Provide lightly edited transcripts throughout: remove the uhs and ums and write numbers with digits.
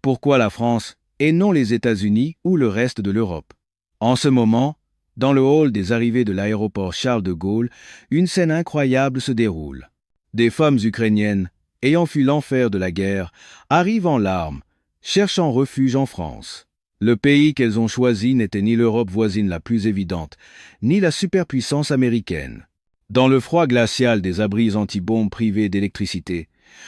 Pourquoi la France et non les États-Unis ou le reste de l'Europe? En ce moment, dans le hall des arrivées de l'aéroport Charles de Gaulle, une scène incroyable se déroule. Des femmes ukrainiennes, ayant fui l'enfer de la guerre, arrivent en larmes, cherchant refuge en France. Le pays qu'elles ont choisi n'était ni l'Europe voisine la plus évidente, ni la superpuissance américaine. Dans le froid glacial des abris anti-bombes privés d'électricité,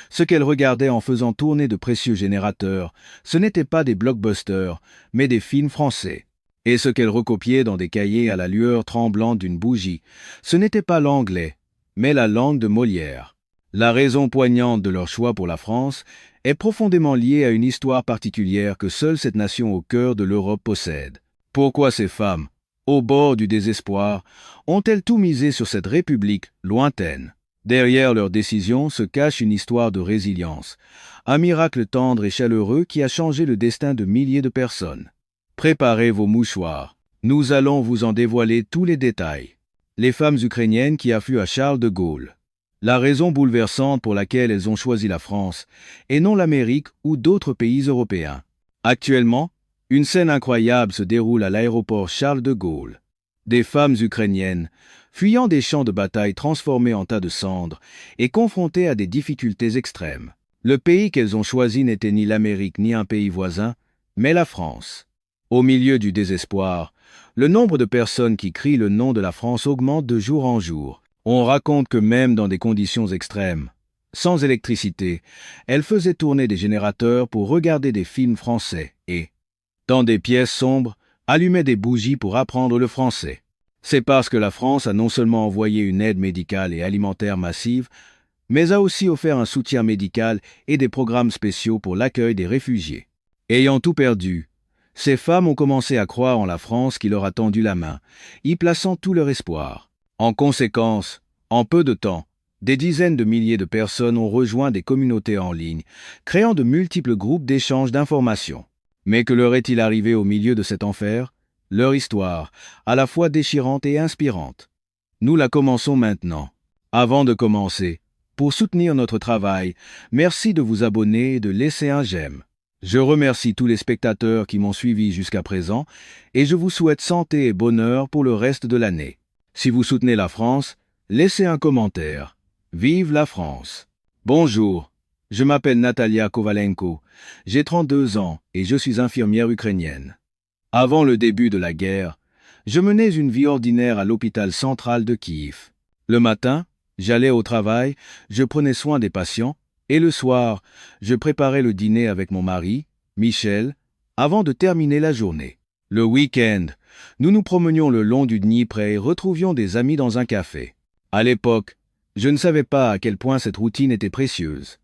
ce qu'elles regardaient en faisant tourner de précieux générateurs, ce n'étaient pas des blockbusters, mais des films français. Et ce qu'elles recopiaient dans des cahiers à la lueur tremblante d'une bougie, ce n'était pas l'anglais, mais la langue de Molière. La raison poignante de leur choix pour la France est profondément liée à une histoire particulière que seule cette nation au cœur de l'Europe possède. Pourquoi ces femmes, au bord du désespoir, ont-elles tout misé sur cette république lointaine? Derrière leur décision se cache une histoire de résilience, un miracle tendre et chaleureux qui a changé le destin de milliers de personnes. Préparez vos mouchoirs, nous allons vous en dévoiler tous les détails. Les femmes ukrainiennes qui affluent à Charles de Gaulle. La raison bouleversante pour laquelle elles ont choisi la France, et non l'Amérique ou d'autres pays européens. Actuellement, une scène incroyable se déroule à l'aéroport Charles de Gaulle. Des femmes ukrainiennes, fuyant des champs de bataille transformés en tas de cendres et confrontées à des difficultés extrêmes. Le pays qu'elles ont choisi n'était ni l'Amérique ni un pays voisin, mais la France. Au milieu du désespoir, le nombre de personnes qui crient le nom de la France augmente de jour en jour. On raconte que même dans des conditions extrêmes, sans électricité, elles faisaient tourner des générateurs pour regarder des films français et, dans des pièces sombres, allumaient des bougies pour apprendre le français. C'est parce que la France a non seulement envoyé une aide médicale et alimentaire massive, mais a aussi offert un soutien médical et des programmes spéciaux pour l'accueil des réfugiés. Ayant tout perdu, ces femmes ont commencé à croire en la France qui leur a tendu la main, y plaçant tout leur espoir. En conséquence, en peu de temps, des dizaines de milliers de personnes ont rejoint des communautés en ligne, créant de multiples groupes d'échange d'informations. Mais que leur est-il arrivé au milieu de cet enfer? Leur histoire, à la fois déchirante et inspirante. Nous la commençons maintenant. Avant de commencer, pour soutenir notre travail, merci de vous abonner et de laisser un j'aime. Je remercie tous les spectateurs qui m'ont suivi jusqu'à présent et je vous souhaite santé et bonheur pour le reste de l'année. Si vous soutenez la France, laissez un commentaire. Vive la France! Bonjour, je m'appelle Natalia Kovalenko, j'ai 32 ans et je suis infirmière ukrainienne. Avant le début de la guerre, je menais une vie ordinaire à l'hôpital central de Kiev. Le matin, j'allais au travail, je prenais soin des patients, et le soir, je préparais le dîner avec mon mari, Michel, avant de terminer la journée. Le week-end, nous nous promenions le long du Dniepr et retrouvions des amis dans un café. À l'époque, je ne savais pas à quel point cette routine était précieuse.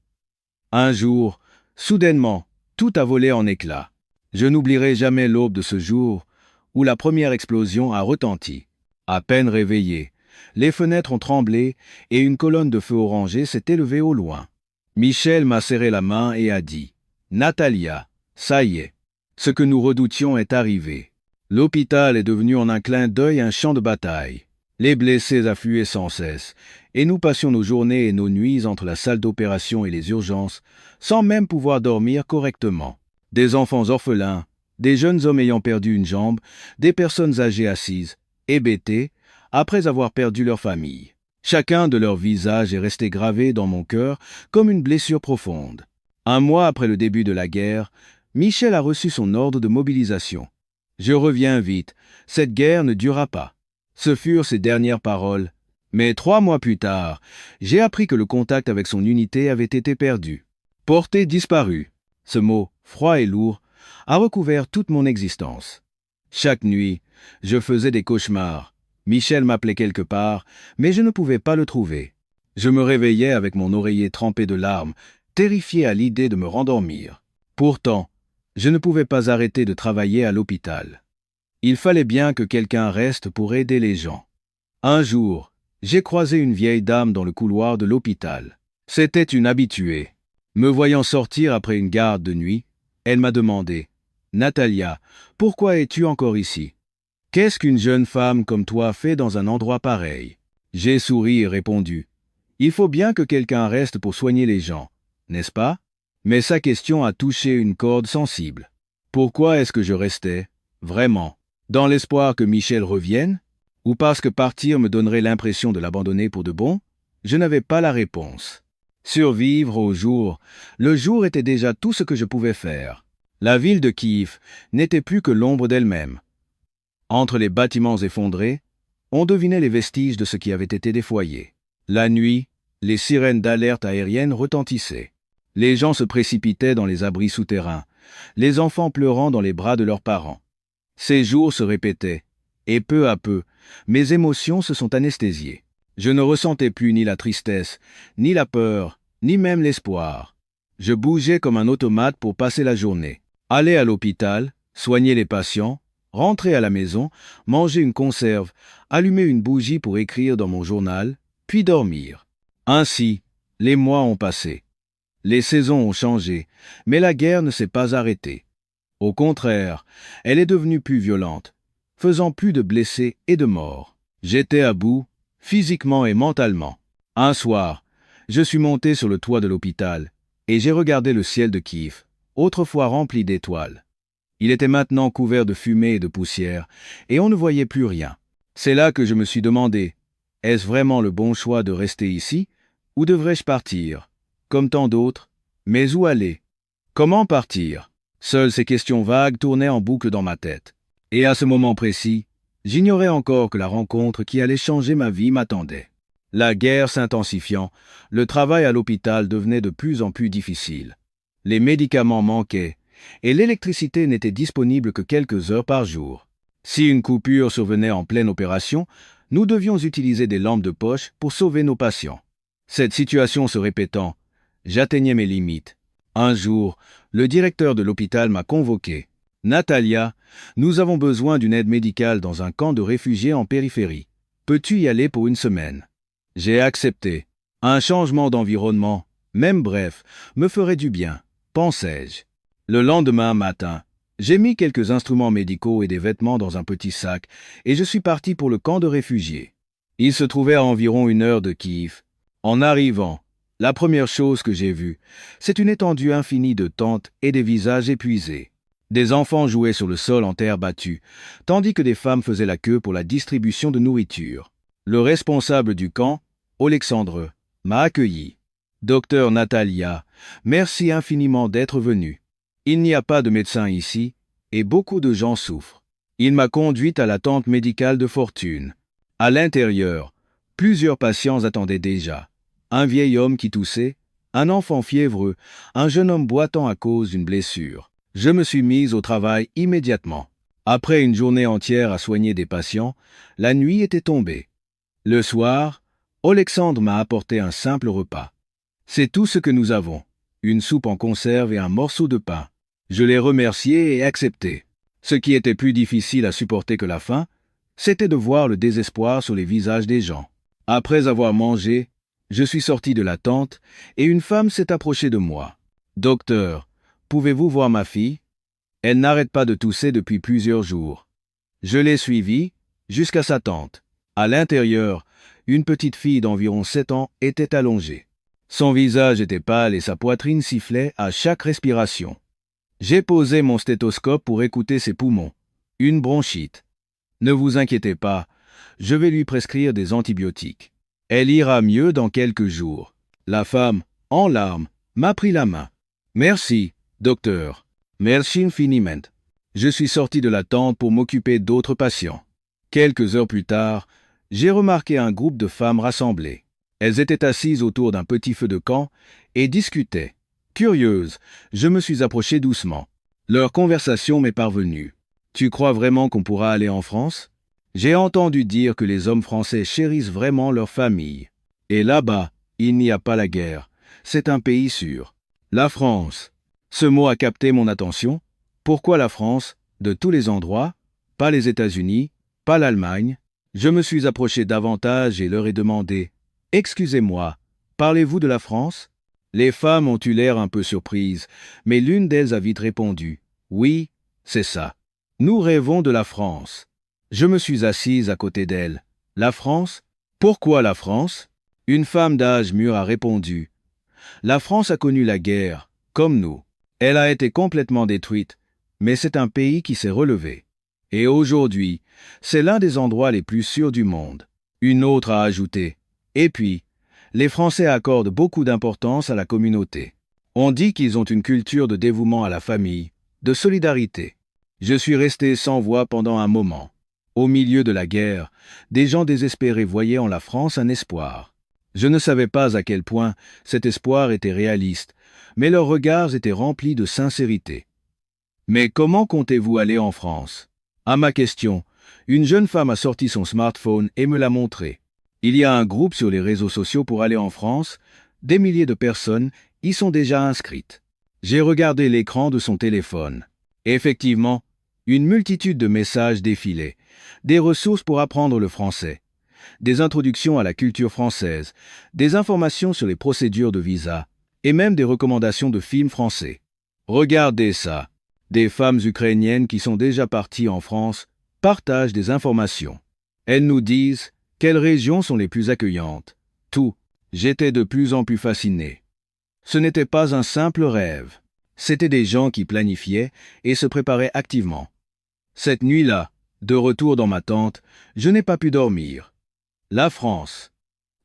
Un jour, soudainement, tout a volé en éclats. Je n'oublierai jamais l'aube de ce jour où la première explosion a retenti. À peine réveillés, les fenêtres ont tremblé et une colonne de feu orangé s'est élevée au loin. Michel m'a serré la main et a dit « Natalia, ça y est, ce que nous redoutions est arrivé. L'hôpital est devenu en un clin d'œil un champ de bataille. Les blessés affluaient sans cesse, et nous passions nos journées et nos nuits entre la salle d'opération et les urgences, sans même pouvoir dormir correctement. Des enfants orphelins, des jeunes hommes ayant perdu une jambe, des personnes âgées assises, hébétées, après avoir perdu leur famille. Chacun de leurs visages est resté gravé dans mon cœur comme une blessure profonde. Un mois après le début de la guerre, Michel a reçu son ordre de mobilisation. « Je reviens vite, cette guerre ne durera pas. » Ce furent ses dernières paroles. Mais 3 mois plus tard, j'ai appris que le contact avec son unité avait été perdu. Portée disparue. Ce mot, froid et lourd, a recouvert toute mon existence. Chaque nuit, je faisais des cauchemars. Michel m'appelait quelque part, mais je ne pouvais pas le trouver. Je me réveillais avec mon oreiller trempé de larmes, terrifié à l'idée de me rendormir. Pourtant, je ne pouvais pas arrêter de travailler à l'hôpital. Il fallait bien que quelqu'un reste pour aider les gens. Un jour, j'ai croisé une vieille dame dans le couloir de l'hôpital. C'était une habituée. Me voyant sortir après une garde de nuit, elle m'a demandé « Natalia, pourquoi es-tu encore ici? Qu'est-ce qu'une jeune femme comme toi fait dans un endroit pareil ?» J'ai souri et répondu « Il faut bien que quelqu'un reste pour soigner les gens, n'est-ce pas ?» Mais sa question a touché une corde sensible. Pourquoi est-ce que je restais, vraiment, dans l'espoir que Michel revienne, ou parce que partir me donnerait l'impression de l'abandonner pour de bon? Je n'avais pas la réponse. Survivre au jour, le jour était déjà tout ce que je pouvais faire. La ville de Kiev n'était plus que l'ombre d'elle-même. Entre les bâtiments effondrés, on devinait les vestiges de ce qui avait été des foyers. La nuit, les sirènes d'alerte aérienne retentissaient. Les gens se précipitaient dans les abris souterrains, les enfants pleurant dans les bras de leurs parents. Ces jours se répétaient, et peu à peu, mes émotions se sont anesthésiées. Je ne ressentais plus ni la tristesse, ni la peur, ni même l'espoir. Je bougeais comme un automate pour passer la journée. Aller à l'hôpital, soigner les patients, rentrer à la maison, manger une conserve, allumer une bougie pour écrire dans mon journal, puis dormir. Ainsi, les mois ont passé. Les saisons ont changé, mais la guerre ne s'est pas arrêtée. Au contraire, elle est devenue plus violente, faisant plus de blessés et de morts. J'étais à bout, physiquement et mentalement. Un soir, je suis monté sur le toit de l'hôpital et j'ai regardé le ciel de Kiev, autrefois rempli d'étoiles. Il était maintenant couvert de fumée et de poussière, et on ne voyait plus rien. C'est là que je me suis demandé, est-ce vraiment le bon choix de rester ici, ou devrais-je partir, comme tant d'autres, mais où aller? Comment partir? Seules ces questions vagues tournaient en boucle dans ma tête. Et à ce moment précis, j'ignorais encore que la rencontre qui allait changer ma vie m'attendait. La guerre s'intensifiant, le travail à l'hôpital devenait de plus en plus difficile. Les médicaments manquaient, et l'électricité n'était disponible que quelques heures par jour. Si une coupure survenait en pleine opération, nous devions utiliser des lampes de poche pour sauver nos patients. Cette situation se répétant, j'atteignais mes limites. Un jour, le directeur de l'hôpital m'a convoqué. « Natalia, nous avons besoin d'une aide médicale dans un camp de réfugiés en périphérie. Peux-tu y aller pour une semaine ?» J'ai accepté. Un changement d'environnement, même bref, me ferait du bien, pensais-je. Le lendemain matin, j'ai mis quelques instruments médicaux et des vêtements dans un petit sac et je suis parti pour le camp de réfugiés. Il se trouvait à environ 1 heure de Kiev. En arrivant, la première chose que j'ai vue, c'est une étendue infinie de tentes et des visages épuisés. Des enfants jouaient sur le sol en terre battue, tandis que des femmes faisaient la queue pour la distribution de nourriture. Le responsable du camp, Alexandre, m'a accueilli. « Docteur Natalia, merci infiniment d'être venu. Il n'y a pas de médecin ici, et beaucoup de gens souffrent. » Il m'a conduite à la tente médicale de fortune. À l'intérieur, plusieurs patients attendaient déjà. Un vieil homme qui toussait, un enfant fiévreux, un jeune homme boitant à cause d'une blessure. Je me suis mise au travail immédiatement. Après une journée entière à soigner des patients, la nuit était tombée. Le soir, Alexandre m'a apporté un simple repas. C'est tout ce que nous avons, une soupe en conserve et un morceau de pain. Je l'ai remercié et accepté. Ce qui était plus difficile à supporter que la faim, c'était de voir le désespoir sur les visages des gens. Après avoir mangé, je suis sorti de la tente et une femme s'est approchée de moi. « Docteur, pouvez-vous voir ma fille? Elle n'arrête pas de tousser depuis plusieurs jours. » Je l'ai suivie jusqu'à sa tente. À l'intérieur, une petite fille d'environ 7 ans était allongée. Son visage était pâle et sa poitrine sifflait à chaque respiration. J'ai posé mon stéthoscope pour écouter ses poumons. Une bronchite. Ne vous inquiétez pas, je vais lui prescrire des antibiotiques. Elle ira mieux dans quelques jours. La femme, en larmes, m'a pris la main. Merci, docteur. Merci infiniment. Je suis sorti de la tente pour m'occuper d'autres patients. Quelques heures plus tard, j'ai remarqué un groupe de femmes rassemblées. Elles étaient assises autour d'un petit feu de camp et discutaient. Curieuse, je me suis approché doucement. Leur conversation m'est parvenue. « Tu crois vraiment qu'on pourra aller en France ? J'ai entendu dire que les hommes français chérissent vraiment leur famille. Et là-bas, il n'y a pas la guerre. C'est un pays sûr. La France. » Ce mot a capté mon attention. Pourquoi la France, de tous les endroits, pas les États-Unis, pas l'Allemagne? Je me suis approché davantage et leur ai demandé « Excusez-moi, parlez-vous de la France ?» Les femmes ont eu l'air un peu surprises, mais l'une d'elles a vite répondu « Oui, c'est ça. Nous rêvons de la France. » Je me suis assise à côté d'elle. « La France? Pourquoi la France ?» Une femme d'âge mûr a répondu « La France a connu la guerre, comme nous. Elle a été complètement détruite, mais c'est un pays qui s'est relevé. Et aujourd'hui, c'est l'un des endroits les plus sûrs du monde. Une autre a ajouté. Et puis, les Français accordent beaucoup d'importance à la communauté. On dit qu'ils ont une culture de dévouement à la famille, de solidarité. Je suis resté sans voix pendant un moment. Au milieu de la guerre, des gens désespérés voyaient en la France un espoir. Je ne savais pas à quel point cet espoir était réaliste, mais leurs regards étaient remplis de sincérité. Mais comment comptez-vous aller en France? À ma question, une jeune femme a sorti son smartphone et me l'a montré. Il y a un groupe sur les réseaux sociaux pour aller en France, des milliers de personnes y sont déjà inscrites. J'ai regardé l'écran de son téléphone. Effectivement, une multitude de messages défilaient, des ressources pour apprendre le français, des introductions à la culture française, des informations sur les procédures de visa, et même des recommandations de films français. Regardez ça. Des femmes ukrainiennes qui sont déjà parties en France partagent des informations. Elles nous disent quelles régions sont les plus accueillantes. Tout. J'étais de plus en plus fasciné. Ce n'était pas un simple rêve. C'étaient des gens qui planifiaient et se préparaient activement. Cette nuit-là, de retour dans ma tente, je n'ai pas pu dormir. La France.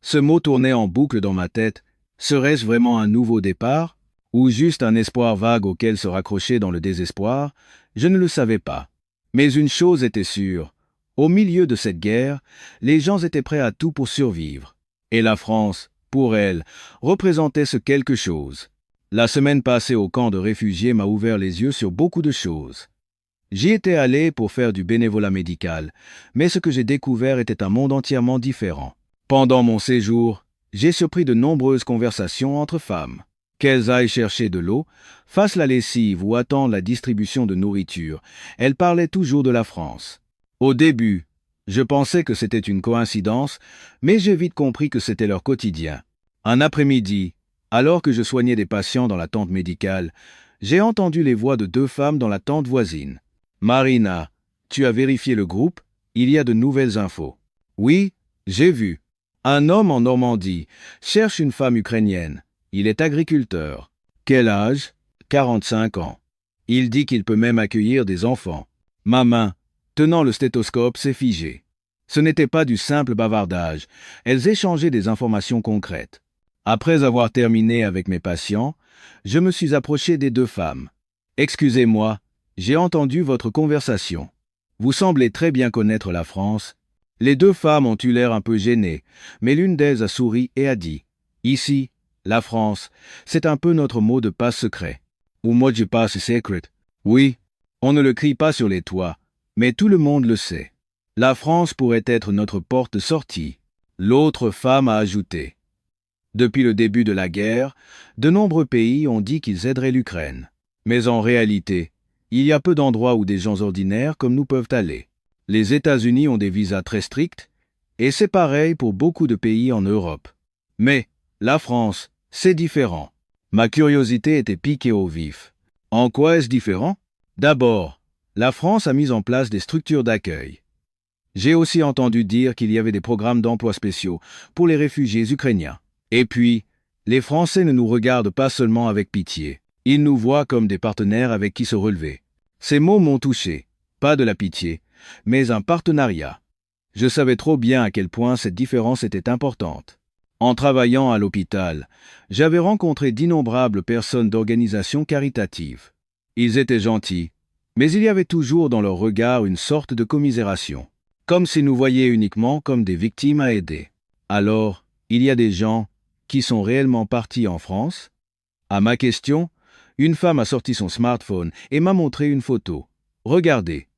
Ce mot tournait en boucle dans ma tête. Serait-ce vraiment un nouveau départ? Ou juste un espoir vague auquel se raccrocher dans le désespoir? Je ne le savais pas. Mais une chose était sûre. Au milieu de cette guerre, les gens étaient prêts à tout pour survivre. Et la France, pour elle, représentait ce quelque chose. La semaine passée au camp de réfugiés m'a ouvert les yeux sur beaucoup de choses. J'y étais allé pour faire du bénévolat médical, mais ce que j'ai découvert était un monde entièrement différent. Pendant mon séjour, j'ai surpris de nombreuses conversations entre femmes. Qu'elles aillent chercher de l'eau, fassent la lessive ou attendent la distribution de nourriture, elles parlaient toujours de la France. Au début, je pensais que c'était une coïncidence, mais j'ai vite compris que c'était leur quotidien. Un après-midi, alors que je soignais des patients dans la tente médicale, j'ai entendu les voix de deux femmes dans la tente voisine. « Marina, tu as vérifié le groupe? Il y a de nouvelles infos. »« Oui, j'ai vu. Un homme en Normandie cherche une femme ukrainienne. Il est agriculteur. Quel âge? 45 ans. Il dit qu'il peut même accueillir des enfants. » Ma main, tenant le stéthoscope, s'est figée. Ce n'était pas du simple bavardage. Elles échangeaient des informations concrètes. Après avoir terminé avec mes patients, je me suis approché des deux femmes. « Excusez-moi, j'ai entendu votre conversation. Vous semblez très bien connaître la France. » Les deux femmes ont eu l'air un peu gênées, mais l'une d'elles a souri et a dit « Ici, la France, c'est un peu notre mot de passe secret. » Ou mot de passe secret. Oui, on ne le crie pas sur les toits, mais tout le monde le sait. La France pourrait être notre porte de sortie. L'autre femme a ajouté. Depuis le début de la guerre, de nombreux pays ont dit qu'ils aideraient l'Ukraine. Mais en réalité, il y a peu d'endroits où des gens ordinaires comme nous peuvent aller. Les États-Unis ont des visas très stricts, et c'est pareil pour beaucoup de pays en Europe. Mais la France, c'est différent. Ma curiosité était piquée au vif. En quoi est-ce différent? D'abord, la France a mis en place des structures d'accueil. J'ai aussi entendu dire qu'il y avait des programmes d'emploi spéciaux pour les réfugiés ukrainiens. Et puis, les Français ne nous regardent pas seulement avec pitié. Ils nous voient comme des partenaires avec qui se relever. Ces mots m'ont touché. Pas de la pitié, mais un partenariat. Je savais trop bien à quel point cette différence était importante. En travaillant à l'hôpital, j'avais rencontré d'innombrables personnes d'organisations caritatives. Ils étaient gentils, mais il y avait toujours dans leur regard une sorte de commisération, comme s'ils nous voyaient uniquement comme des victimes à aider. Alors, il y a des gens qui sont réellement partis en France? À ma question, une femme a sorti son smartphone et m'a montré une photo. Regardez.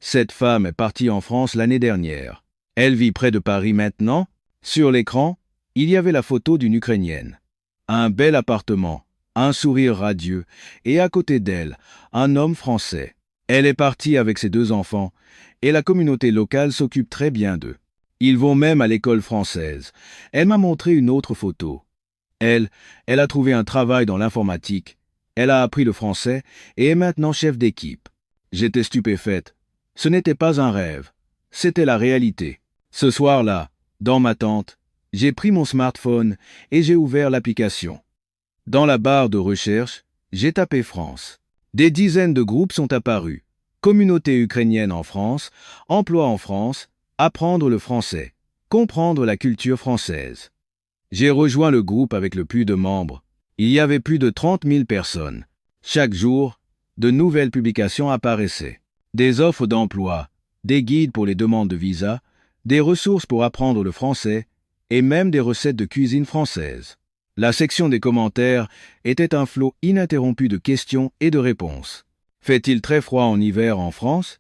Cette femme est partie en France l'année dernière. Elle vit près de Paris maintenant. Sur l'écran, il y avait la photo d'une Ukrainienne. Un bel appartement, un sourire radieux, et à côté d'elle, un homme français. Elle est partie avec ses deux enfants, et la communauté locale s'occupe très bien d'eux. Ils vont même à l'école française. Elle m'a montré une autre photo. Elle a trouvé un travail dans l'informatique. Elle a appris le français et est maintenant chef d'équipe. J'étais stupéfaite. Ce n'était pas un rêve. C'était la réalité. Ce soir-là, dans ma tente, j'ai pris mon smartphone et j'ai ouvert l'application. Dans la barre de recherche, J'ai tapé France. Des dizaines de groupes sont apparus. Communauté ukrainienne en France, emploi en France, apprendre le français, comprendre la culture française. J'ai rejoint le groupe avec le plus de membres. Il y avait plus de 30 000 personnes. Chaque jour, de nouvelles publications apparaissaient. Des offres d'emploi, des guides pour les demandes de visa, des ressources pour apprendre le français et même des recettes de cuisine française. La section des commentaires était un flot ininterrompu de questions et de réponses. Fait-il très froid en hiver en France?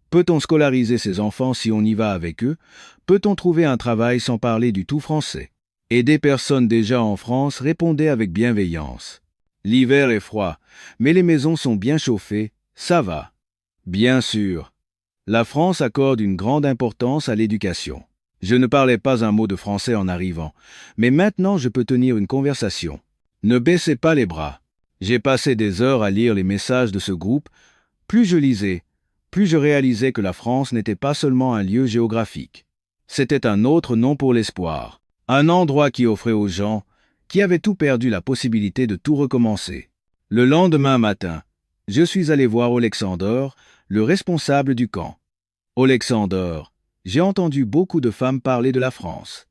Peut-on scolariser ses enfants si on y va avec eux? Peut-on trouver un travail sans parler du tout français? Et des personnes déjà en France répondaient avec bienveillance. L'hiver est froid, mais les maisons sont bien chauffées, ça va. Bien sûr. La France accorde une grande importance à l'éducation. Je ne parlais pas un mot de français en arrivant, mais maintenant je peux tenir une conversation. Ne baissez pas les bras. J'ai passé des heures à lire les messages de ce groupe. Plus je lisais, plus je réalisais que la France n'était pas seulement un lieu géographique. C'était un autre nom pour l'espoir. Un endroit qui offrait aux gens, qui avaient tout perdu, la possibilité de tout recommencer. Le lendemain matin, je suis allé voir Oleksandr, le responsable du camp. Oleksandr, j'ai entendu beaucoup de femmes parler de la France.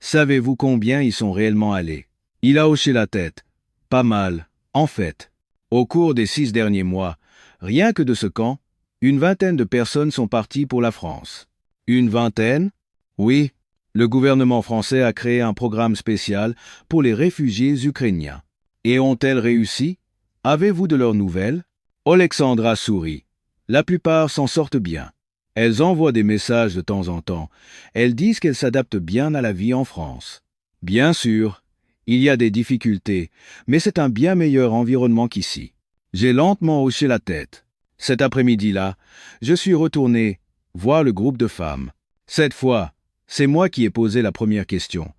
Savez-vous combien y sont réellement allés? Il a hoché la tête. Pas mal, en fait. Au cours des 6 derniers mois, rien que de ce camp, une vingtaine de personnes sont parties pour la France. Une vingtaine? Oui. Le gouvernement français a créé un programme spécial pour les réfugiés ukrainiens. Et ont-elles réussi? Avez-vous de leurs nouvelles? Oleksandra sourit. La plupart s'en sortent bien. Elles envoient des messages de temps en temps. Elles disent qu'elles s'adaptent bien à la vie en France. Bien sûr, il y a des difficultés, mais c'est un bien meilleur environnement qu'ici. J'ai lentement hoché la tête. Cet après-midi-là, je suis retourné voir le groupe de femmes. Cette fois, c'est moi qui ai posé la première question.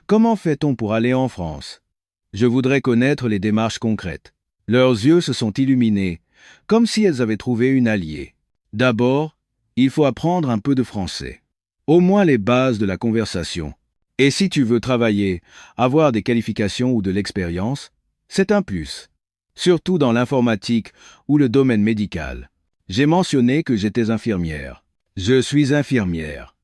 Comment fait-on pour aller en France? Je voudrais connaître les démarches concrètes. Leurs yeux se sont illuminés, comme si elles avaient trouvé une alliée. D'abord, il faut apprendre un peu de français. Au moins les bases de la conversation. Et si tu veux travailler, avoir des qualifications ou de l'expérience, c'est un plus. Surtout dans l'informatique ou le domaine médical. J'ai mentionné que j'étais infirmière. Je suis infirmière.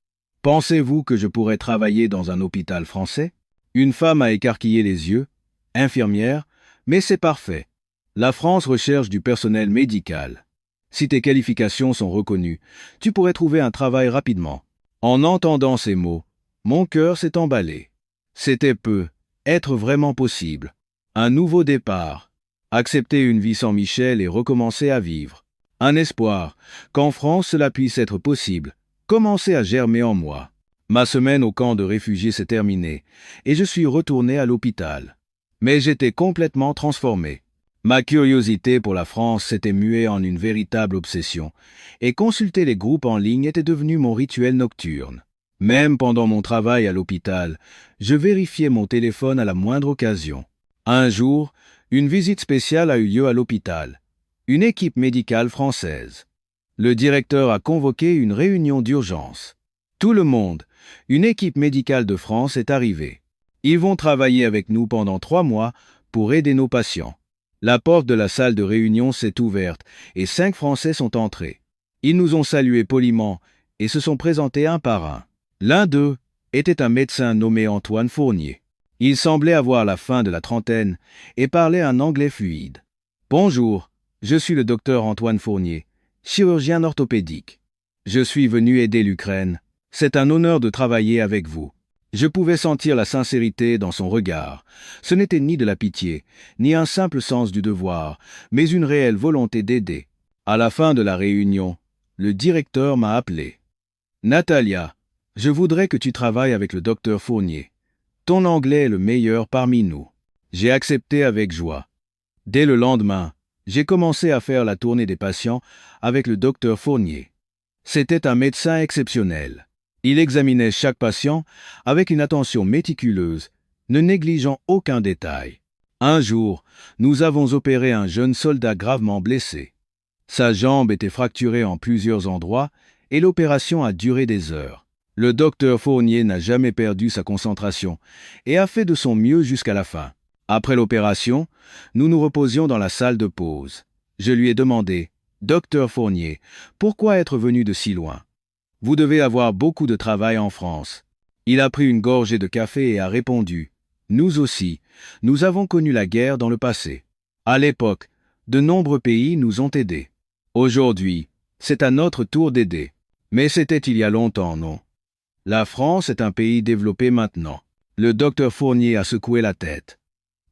Pensez-vous que je pourrais travailler dans un hôpital français? Une femme a écarquillé les yeux. Infirmière, mais c'est parfait. La France recherche du personnel médical. Si tes qualifications sont reconnues, tu pourrais trouver un travail rapidement. En entendant ces mots, mon cœur s'est emballé. C'était peu, être vraiment possible. Un nouveau départ. Accepter une vie sans Michel et recommencer à vivre. Un espoir, qu'en France cela puisse être possible. Commencer à germer en moi. Ma semaine au camp de réfugiés s'est terminée et je suis retourné à l'hôpital. Mais j'étais complètement transformé. Ma curiosité pour la France s'était muée en une véritable obsession et consulter les groupes en ligne était devenu mon rituel nocturne. Même pendant mon travail à l'hôpital, je vérifiais mon téléphone à la moindre occasion. Un jour, une visite spéciale a eu lieu à l'hôpital. Une équipe médicale française. Le directeur a convoqué une réunion d'urgence. Tout le monde, une équipe médicale de France est arrivée. Ils vont travailler avec nous pendant 3 mois pour aider nos patients. La porte de la salle de réunion s'est ouverte et 5 Français sont entrés. Ils nous ont salués poliment et se sont présentés un par un. L'un d'eux était un médecin nommé Antoine Fournier. Il semblait avoir la fin de la trentaine et parlait un anglais fluide. « Bonjour, je suis le docteur Antoine Fournier, chirurgien orthopédique. Je suis venu aider l'Ukraine. C'est un honneur de travailler avec vous. » Je pouvais sentir la sincérité dans son regard. Ce n'était ni de la pitié, ni un simple sens du devoir, mais une réelle volonté d'aider. À la fin de la réunion, le directeur m'a appelé. « Natalia, je voudrais que tu travailles avec le docteur Fournier. Ton anglais est le meilleur parmi nous. » J'ai accepté avec joie. Dès le lendemain, j'ai commencé à faire la tournée des patients avec le docteur Fournier. C'était un médecin exceptionnel. Il examinait chaque patient avec une attention méticuleuse, ne négligeant aucun détail. Un jour, nous avons opéré un jeune soldat gravement blessé. Sa jambe était fracturée en plusieurs endroits et l'opération a duré des heures. Le docteur Fournier n'a jamais perdu sa concentration et a fait de son mieux jusqu'à la fin. Après l'opération, nous nous reposions dans la salle de pause. Je lui ai demandé, Docteur Fournier, pourquoi être venu de si loin? Vous devez avoir beaucoup de travail en France. Il a pris une gorgée de café et a répondu, nous aussi, nous avons connu la guerre dans le passé. À l'époque, de nombreux pays nous ont aidés. Aujourd'hui, c'est à notre tour d'aider. Mais c'était il y a longtemps, non? La France est un pays développé maintenant. Le docteur Fournier a secoué la tête.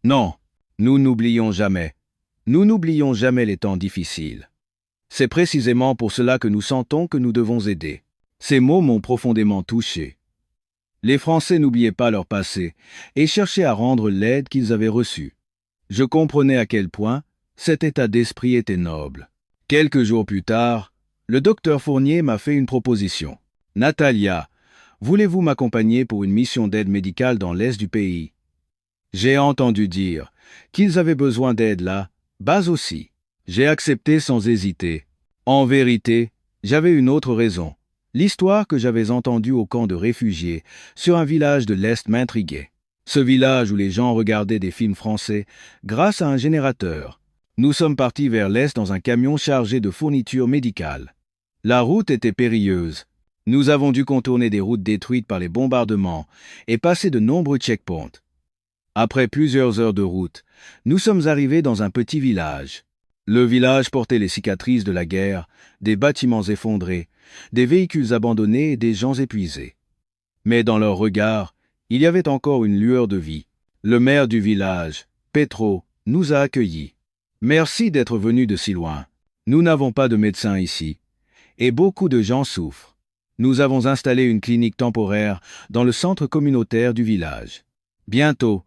Non, nous n'oublions jamais. Nous n'oublions jamais les temps difficiles. C'est précisément pour cela que nous sentons que nous devons aider. Ces mots m'ont profondément touché. Les Français n'oubliaient pas leur passé et cherchaient à rendre l'aide qu'ils avaient reçue. Je comprenais à quel point cet état d'esprit était noble. Quelques jours plus tard, le docteur Fournier m'a fait une proposition. Natalia, voulez-vous m'accompagner pour une mission d'aide médicale dans l'est du pays? J'ai entendu dire qu'ils avaient besoin d'aide là, bas aussi. J'ai accepté sans hésiter. En vérité, j'avais une autre raison. L'histoire que j'avais entendue au camp de réfugiés sur un village de l'Est m'intriguait. Ce village où les gens regardaient des films français grâce à un générateur. Nous sommes partis vers l'Est dans un camion chargé de fournitures médicales. La route était périlleuse. Nous avons dû contourner des routes détruites par les bombardements et passer de nombreux checkpoints. Après plusieurs heures de route, nous sommes arrivés dans un petit village. Le village portait les cicatrices de la guerre, des bâtiments effondrés, des véhicules abandonnés et des gens épuisés. Mais dans leur regard, il y avait encore une lueur de vie. Le maire du village, Petro, nous a accueillis. Merci d'être venu de si loin. Nous n'avons pas de médecin ici, et beaucoup de gens souffrent. Nous avons installé une clinique temporaire dans le centre communautaire du village. Bientôt,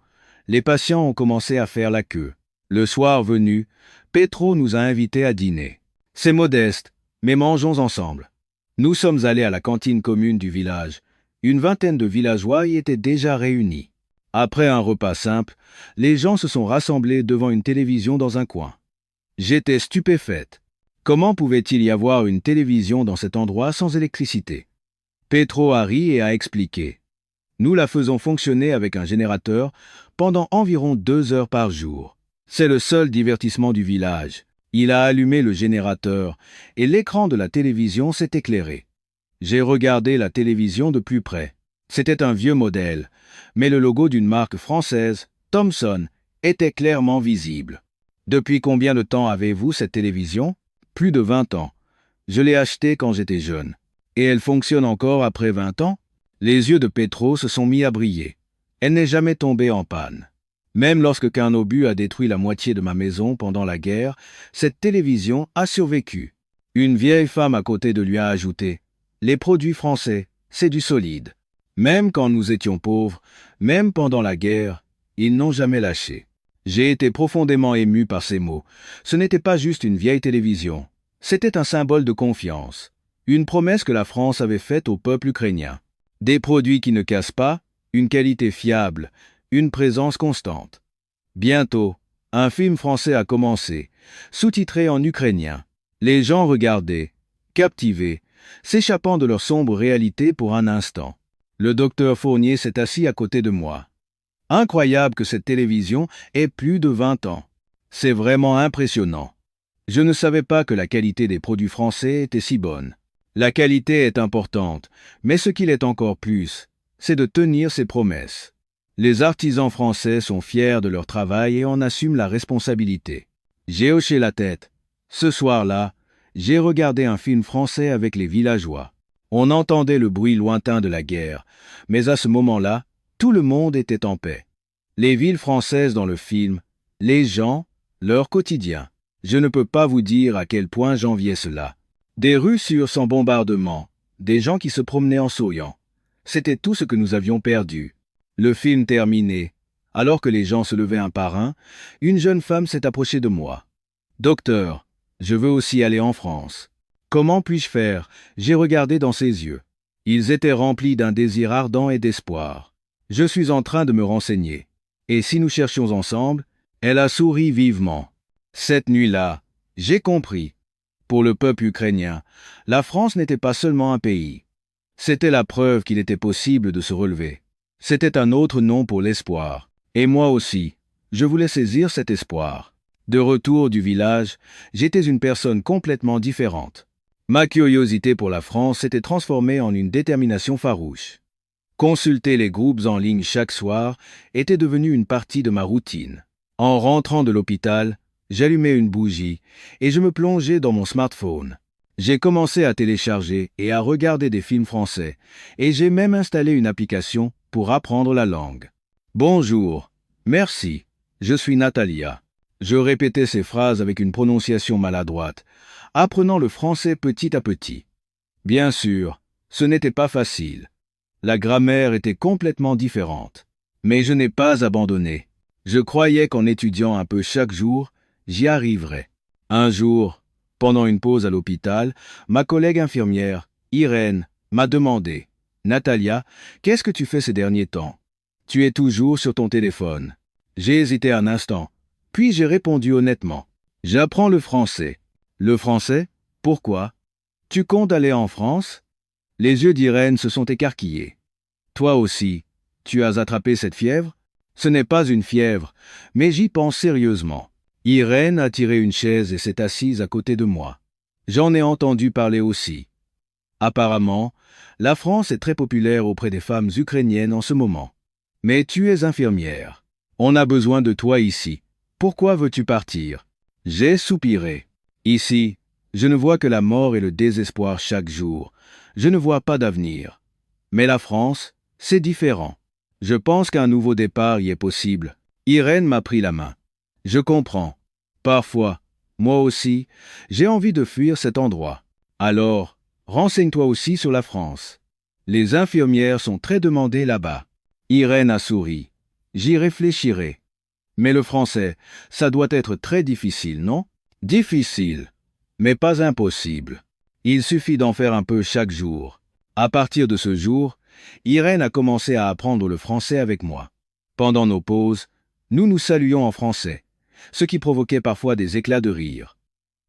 les patients ont commencé à faire la queue. Le soir venu, Petro nous a invités à dîner. C'est modeste, mais mangeons ensemble. Nous sommes allés à la cantine commune du village. Une vingtaine de villageois y étaient déjà réunis. Après un repas simple, les gens se sont rassemblés devant une télévision dans un coin. J'étais stupéfaite. Comment pouvait-il y avoir une télévision dans cet endroit sans électricité? Petro a ri et a expliqué. Nous la faisons fonctionner avec un générateur pendant environ 2 heures par jour. C'est le seul divertissement du village. Il a allumé le générateur et l'écran de la télévision s'est éclairé. J'ai regardé la télévision de plus près. C'était un vieux modèle, mais le logo d'une marque française, Thomson, était clairement visible. Depuis combien de temps avez-vous cette télévision? Plus de 20 ans. Je l'ai achetée quand j'étais jeune. Et elle fonctionne encore après 20 ans? Les yeux de Petro se sont mis à briller. Elle n'est jamais tombée en panne. Même lorsque qu'un obus a détruit la moitié de ma maison pendant la guerre, cette télévision a survécu. Une vieille femme à côté de lui a ajouté « Les produits français, c'est du solide. » Même quand nous étions pauvres, même pendant la guerre, ils n'ont jamais lâché. J'ai été profondément ému par ces mots. Ce n'était pas juste une vieille télévision. C'était un symbole de confiance. Une promesse que la France avait faite au peuple ukrainien. Des produits qui ne cassent pas, une qualité fiable, une présence constante. Bientôt, un film français a commencé, sous-titré en ukrainien. Les gens regardaient, captivés, s'échappant de leur sombre réalité pour un instant. Le docteur Fournier s'est assis à côté de moi. Incroyable que cette télévision ait plus de 20 ans. C'est vraiment impressionnant. Je ne savais pas que la qualité des produits français était si bonne. La qualité est importante, mais ce qu'il est encore plus, c'est de tenir ses promesses. Les artisans français sont fiers de leur travail et en assument la responsabilité. J'ai hoché la tête. Ce soir-là, j'ai regardé un film français avec les villageois. On entendait le bruit lointain de la guerre, mais à ce moment-là, tout le monde était en paix. Les villes françaises dans le film, les gens, leur quotidien. Je ne peux pas vous dire à quel point j'enviais cela. Des rues sûres sans bombardement, des gens qui se promenaient en souriant. C'était tout ce que nous avions perdu. Le film terminé, alors que les gens se levaient un par un, une jeune femme s'est approchée de moi. « Docteur, je veux aussi aller en France. Comment puis-je faire ?» J'ai regardé dans ses yeux. Ils étaient remplis d'un désir ardent et d'espoir. Je suis en train de me renseigner. Et si nous cherchions ensemble? Elle a souri vivement. Cette nuit-là, j'ai compris. Pour le peuple ukrainien, la France n'était pas seulement un pays. C'était la preuve qu'il était possible de se relever. C'était un autre nom pour l'espoir. Et moi aussi, Je voulais saisir cet espoir. De retour du village, j'étais une personne complètement différente. Ma curiosité pour la France s'était transformée en une détermination farouche. Consulter les groupes en ligne chaque soir était devenu une partie de ma routine. En rentrant de l'hôpital, j'allumais une bougie et je me plongeais dans mon smartphone. J'ai commencé à télécharger et à regarder des films français, et j'ai même installé une application pour apprendre la langue. Bonjour, merci, je suis Natalia. Je répétais ces phrases avec une prononciation maladroite, apprenant le français petit à petit. Bien sûr, ce n'était pas facile. La grammaire était complètement différente. Mais je n'ai pas abandonné. Je croyais qu'en étudiant un peu chaque jour, j'y arriverais. Un jour, pendant une pause à l'hôpital, ma collègue infirmière, Irène, m'a demandé « Natalia, qu'est-ce que tu fais ces derniers temps? Tu es toujours sur ton téléphone. » J'ai hésité un instant, puis j'ai répondu honnêtement « J'apprends le français. » Le français? Pourquoi? Tu comptes aller en France? Les yeux d'Irène se sont écarquillés. Toi aussi, tu as attrapé cette fièvre? Ce n'est pas une fièvre, mais j'y pense sérieusement. Irène a tiré une chaise et s'est assise à côté de moi. J'en ai entendu parler aussi. Apparemment, la France est très populaire auprès des femmes ukrainiennes en ce moment. Mais tu es infirmière. On a besoin de toi ici. Pourquoi veux-tu partir? J'ai soupiré. Ici, je ne vois que la mort et le désespoir chaque jour. Je ne vois pas d'avenir. Mais la France, c'est différent. Je pense qu'un nouveau départ y est possible. Irène m'a pris la main. Je comprends. Parfois, moi aussi, j'ai envie de fuir cet endroit. Alors, renseigne-toi aussi sur la France. Les infirmières sont très demandées là-bas. Irène a souri. J'y réfléchirai. Mais le français, ça doit être très difficile, non? Difficile, mais pas impossible. Il suffit d'en faire un peu chaque jour. À partir de ce jour, Irène a commencé à apprendre le français avec moi. Pendant nos pauses, nous nous saluions en français, ce qui provoquait parfois des éclats de rire.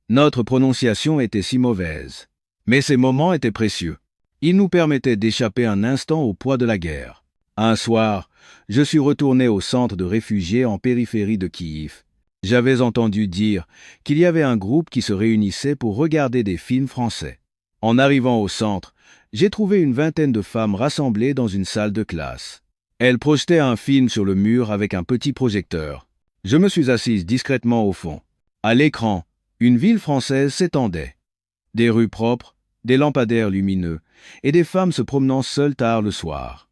Notre prononciation était si mauvaise, mais ces moments étaient précieux. Ils nous permettaient d'échapper un instant au poids de la guerre. Un soir, je suis retourné au centre de réfugiés en périphérie de Kiev. J'avais entendu dire qu'il y avait un groupe qui se réunissait pour regarder des films français. En arrivant au centre, j'ai trouvé une vingtaine de femmes rassemblées dans une salle de classe. Elles projetaient un film sur le mur avec un petit projecteur. Je me suis assise discrètement au fond. À l'écran, une ville française s'étendait. Des rues propres, des lampadaires lumineux et des femmes se promenant seules tard le soir.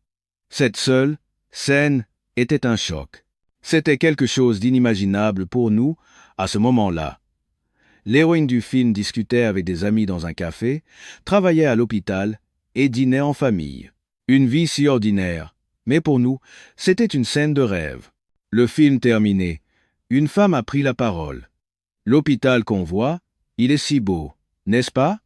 Cette seule scène était un choc. C'était quelque chose d'inimaginable pour nous à ce moment-là. L'héroïne du film discutait avec des amis dans un café, travaillait à l'hôpital et dînait en famille. Une vie si ordinaire, mais pour nous, c'était une scène de rêve. Le film terminé, une femme a pris la parole. L'hôpital qu'on voit, il est si beau, n'est-ce pas?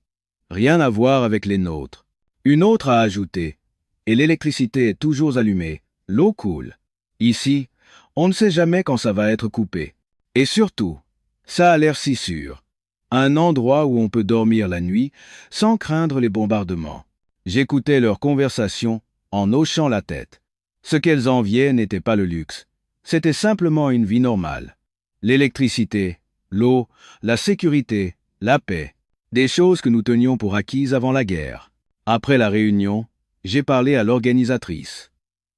Rien à voir avec les nôtres. Une autre a ajouté, et l'électricité est toujours allumée, l'eau coule. Ici, on ne sait jamais quand ça va être coupé. Et surtout, ça a l'air si sûr. Un endroit où on peut dormir la nuit sans craindre les bombardements. J'écoutais leurs conversations en hochant la tête. Ce qu'elles enviaient n'était pas le luxe. C'était simplement une vie normale. L'électricité, l'eau, la sécurité, la paix. Des choses que nous tenions pour acquises avant la guerre. Après la réunion, j'ai parlé à l'organisatrice.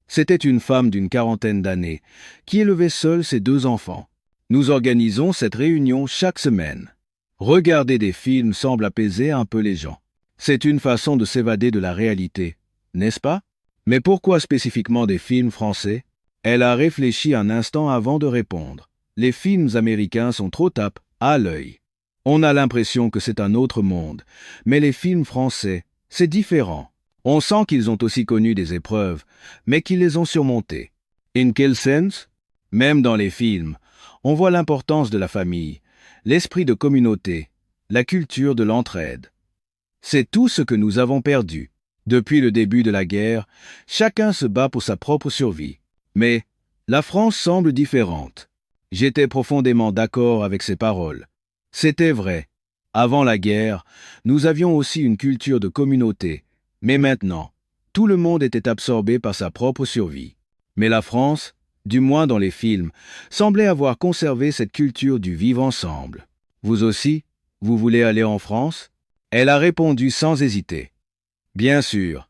C'était une femme d'une quarantaine d'années qui élevait seule ses 2 enfants. Nous organisons cette réunion chaque semaine. Regarder des films semble apaiser un peu les gens. C'est une façon de s'évader de la réalité, n'est-ce pas? Mais pourquoi spécifiquement des films français? Elle a réfléchi un instant avant de répondre. Les films américains sont trop tapes à l'œil. On a l'impression que c'est un autre monde, mais les films français, c'est différent. On sent qu'ils ont aussi connu des épreuves, mais qu'ils les ont surmontées. In quel sens? Même dans les films, on voit l'importance de la famille, l'esprit de communauté, la culture de l'entraide. C'est tout ce que nous avons perdu. Depuis le début de la guerre, chacun se bat pour sa propre survie. Mais la France semble différente. J'étais profondément d'accord avec ces paroles. C'était vrai. Avant la guerre, nous avions aussi une culture de communauté. Mais maintenant, tout le monde était absorbé par sa propre survie. Mais la France, du moins dans les films, semblaient avoir conservé cette culture du vivre ensemble. Vous aussi, vous voulez aller en France? Elle a répondu sans hésiter. Bien sûr.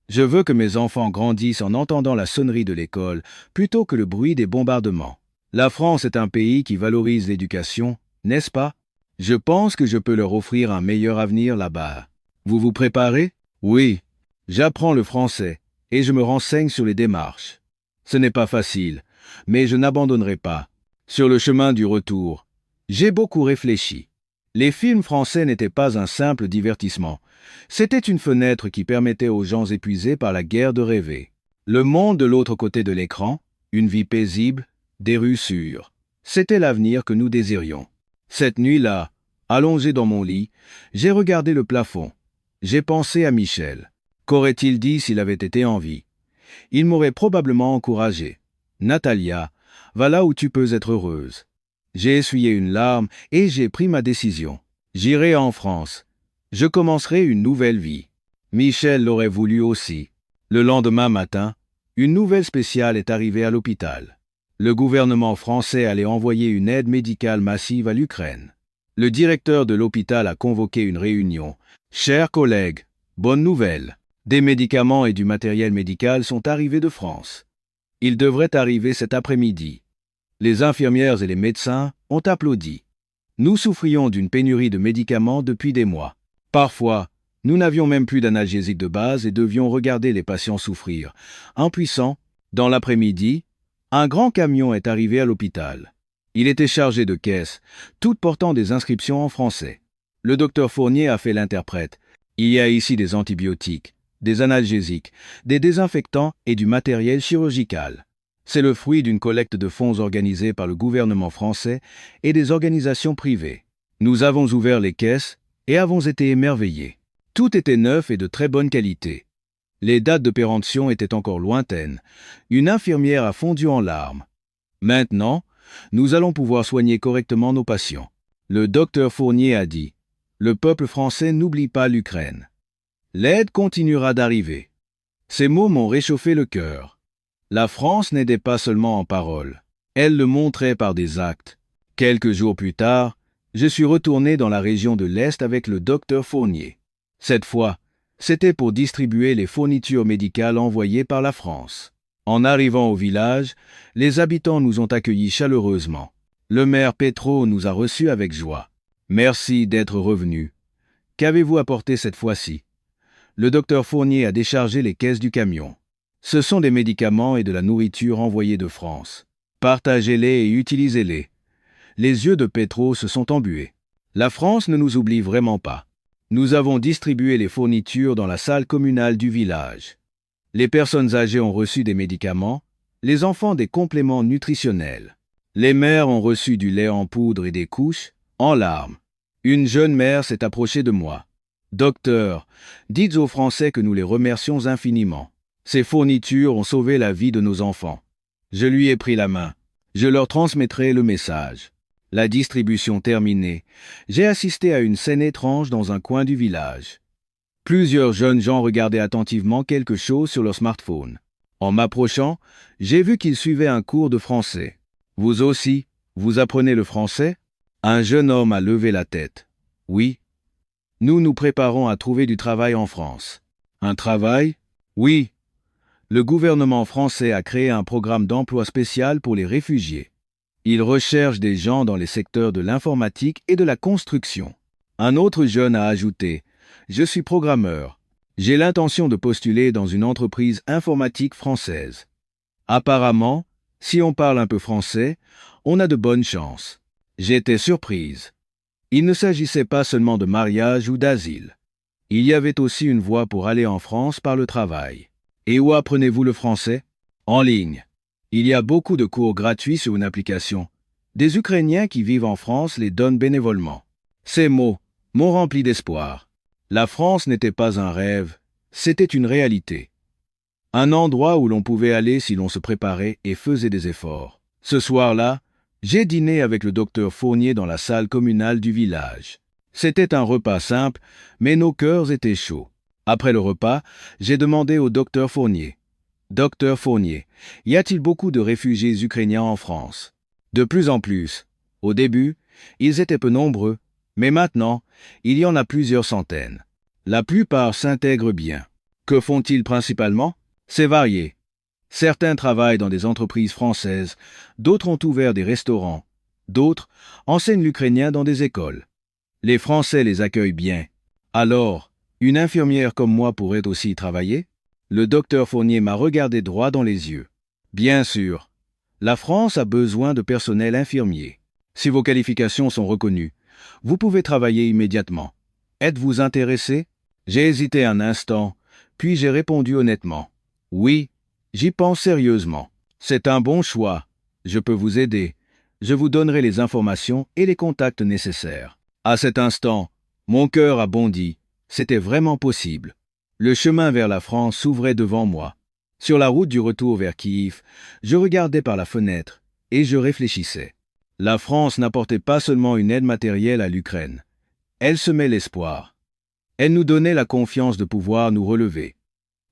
Je veux que mes enfants grandissent en entendant la sonnerie de l'école plutôt que le bruit des bombardements. La France est un pays qui valorise l'éducation, n'est-ce pas? Je pense que je peux leur offrir un meilleur avenir là-bas. Vous vous préparez? Oui. J'apprends le français et je me renseigne sur les démarches. Ce n'est pas facile, mais je n'abandonnerai pas. Sur le chemin du retour, j'ai beaucoup réfléchi. Les films français n'étaient pas un simple divertissement. C'était une fenêtre qui permettait aux gens épuisés par la guerre de rêver. Le monde de l'autre côté de l'écran, une vie paisible, des rues sûres. C'était l'avenir que nous désirions. Cette nuit-là, allongé dans mon lit, j'ai regardé le plafond. J'ai pensé à Michel. Qu'aurait-il dit s'il avait été en vie? Il m'aurait probablement encouragé. Natalia, va là où tu peux être heureuse. J'ai essuyé une larme et j'ai pris ma décision. J'irai en France. Je commencerai une nouvelle vie. Michel l'aurait voulu aussi. Le lendemain matin, une nouvelle spéciale est arrivée à l'hôpital. Le gouvernement français allait envoyer une aide médicale massive à l'Ukraine. Le directeur de l'hôpital a convoqué une réunion. Chers collègues, bonne nouvelle. Des médicaments et du matériel médical sont arrivés de France. Ils devraient arriver cet après-midi. Les infirmières et les médecins ont applaudi. Nous souffrions d'une pénurie de médicaments depuis des mois. Parfois, nous n'avions même plus d'analgésiques de base et devions regarder les patients souffrir. Impuissants, dans l'après-midi, un grand camion est arrivé à l'hôpital. Il était chargé de caisses, toutes portant des inscriptions en français. Le docteur Fournier a fait l'interprète. Il y a ici des antibiotiques, des analgésiques, des désinfectants et du matériel chirurgical. C'est le fruit d'une collecte de fonds organisée par le gouvernement français et des organisations privées. Nous avons ouvert les caisses et avons été émerveillés. Tout était neuf et de très bonne qualité. Les dates de péremption étaient encore lointaines. Une infirmière a fondu en larmes. Maintenant, nous allons pouvoir soigner correctement nos patients. Le docteur Fournier a dit, « Le peuple français n'oublie pas l'Ukraine. L'aide continuera d'arriver. » Ces mots m'ont réchauffé le cœur. La France n'aidait pas seulement en paroles, elle le montrait par des actes. Quelques jours plus tard, je suis retourné dans la région de l'Est avec le docteur Fournier. Cette fois, c'était pour distribuer les fournitures médicales envoyées par la France. En arrivant au village, les habitants nous ont accueillis chaleureusement. Le maire Petro nous a reçus avec joie. Merci d'être revenu. Qu'avez-vous apporté cette fois-ci? Le docteur Fournier a déchargé les caisses du camion. Ce sont des médicaments et de la nourriture envoyés de France. Partagez-les et utilisez-les. Les yeux de Petro se sont embués. La France ne nous oublie vraiment pas. Nous avons distribué les fournitures dans la salle communale du village. Les personnes âgées ont reçu des médicaments, les enfants des compléments nutritionnels. Les mères ont reçu du lait en poudre et des couches, en larmes. Une jeune mère s'est approchée de moi. « Docteur, dites aux Français que nous les remercions infiniment. Ces fournitures ont sauvé la vie de nos enfants. » Je lui ai pris la main. Je leur transmettrai le message. La distribution terminée, j'ai assisté à une scène étrange dans un coin du village. Plusieurs jeunes gens regardaient attentivement quelque chose sur leur smartphone. En m'approchant, j'ai vu qu'ils suivaient un cours de français. « Vous aussi, vous apprenez le français ?» Un jeune homme a levé la tête. « Oui. Nous nous préparons à trouver du travail en France. »« Un travail ? » ?»« Oui. Le gouvernement français a créé un programme d'emploi spécial pour les réfugiés. Il recherche des gens dans les secteurs de l'informatique et de la construction. » Un autre jeune a ajouté « Je suis programmeur. J'ai l'intention de postuler dans une entreprise informatique française. » Apparemment, si on parle un peu français, on a de bonnes chances. J'étais surprise. Il ne s'agissait pas seulement de mariage ou d'asile. Il y avait aussi une voie pour aller en France par le travail. Et où apprenez-vous le français? En ligne. Il y a beaucoup de cours gratuits sur une application. Des Ukrainiens qui vivent en France les donnent bénévolement. Ces mots m'ont rempli d'espoir. La France n'était pas un rêve, c'était une réalité. Un endroit où l'on pouvait aller si l'on se préparait et faisait des efforts. Ce soir-là, j'ai dîné avec le docteur Fournier dans la salle communale du village. C'était un repas simple, mais nos cœurs étaient chauds. Après le repas, j'ai demandé au docteur Fournier Docteur Fournier, y a-t-il beaucoup de réfugiés ukrainiens en France? De plus en plus. Au début, ils étaient peu nombreux, mais maintenant, il y en a plusieurs centaines. La plupart s'intègrent bien. Que font-ils principalement? C'est varié. Certains travaillent dans des entreprises françaises, d'autres ont ouvert des restaurants, d'autres enseignent l'ukrainien dans des écoles. Les Français les accueillent bien. Alors, une infirmière comme moi pourrait aussi y travailler? Le docteur Fournier m'a regardé droit dans les yeux. Bien sûr, la France a besoin de personnel infirmier. Si vos qualifications sont reconnues, vous pouvez travailler immédiatement. Êtes-vous intéressé? J'ai hésité un instant, puis j'ai répondu honnêtement. Oui, j'y pense sérieusement. C'est un bon choix. Je peux vous aider. Je vous donnerai les informations et les contacts nécessaires. À cet instant, mon cœur a bondi. C'était vraiment possible. Le chemin vers la France s'ouvrait devant moi. Sur la route du retour vers Kiev, je regardais par la fenêtre et je réfléchissais. La France n'apportait pas seulement une aide matérielle à l'Ukraine. Elle semait l'espoir. Elle nous donnait la confiance de pouvoir nous relever.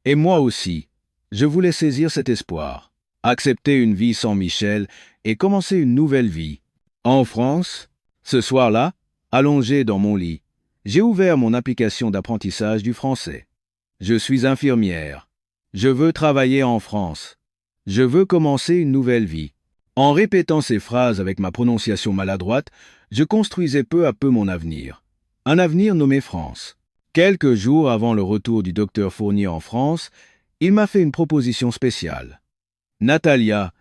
Et moi aussi, je voulais saisir cet espoir, accepter une vie sans Michel et commencer une nouvelle vie. En France, ce soir-là, allongé dans mon lit, j'ai ouvert mon application d'apprentissage du français. Je suis infirmière. Je veux travailler en France. Je veux commencer une nouvelle vie. En répétant ces phrases avec ma prononciation maladroite, je construisais peu à peu mon avenir. Un avenir nommé France. Quelques jours avant le retour du docteur Fournier en France, il m'a fait une proposition spéciale. Natalia,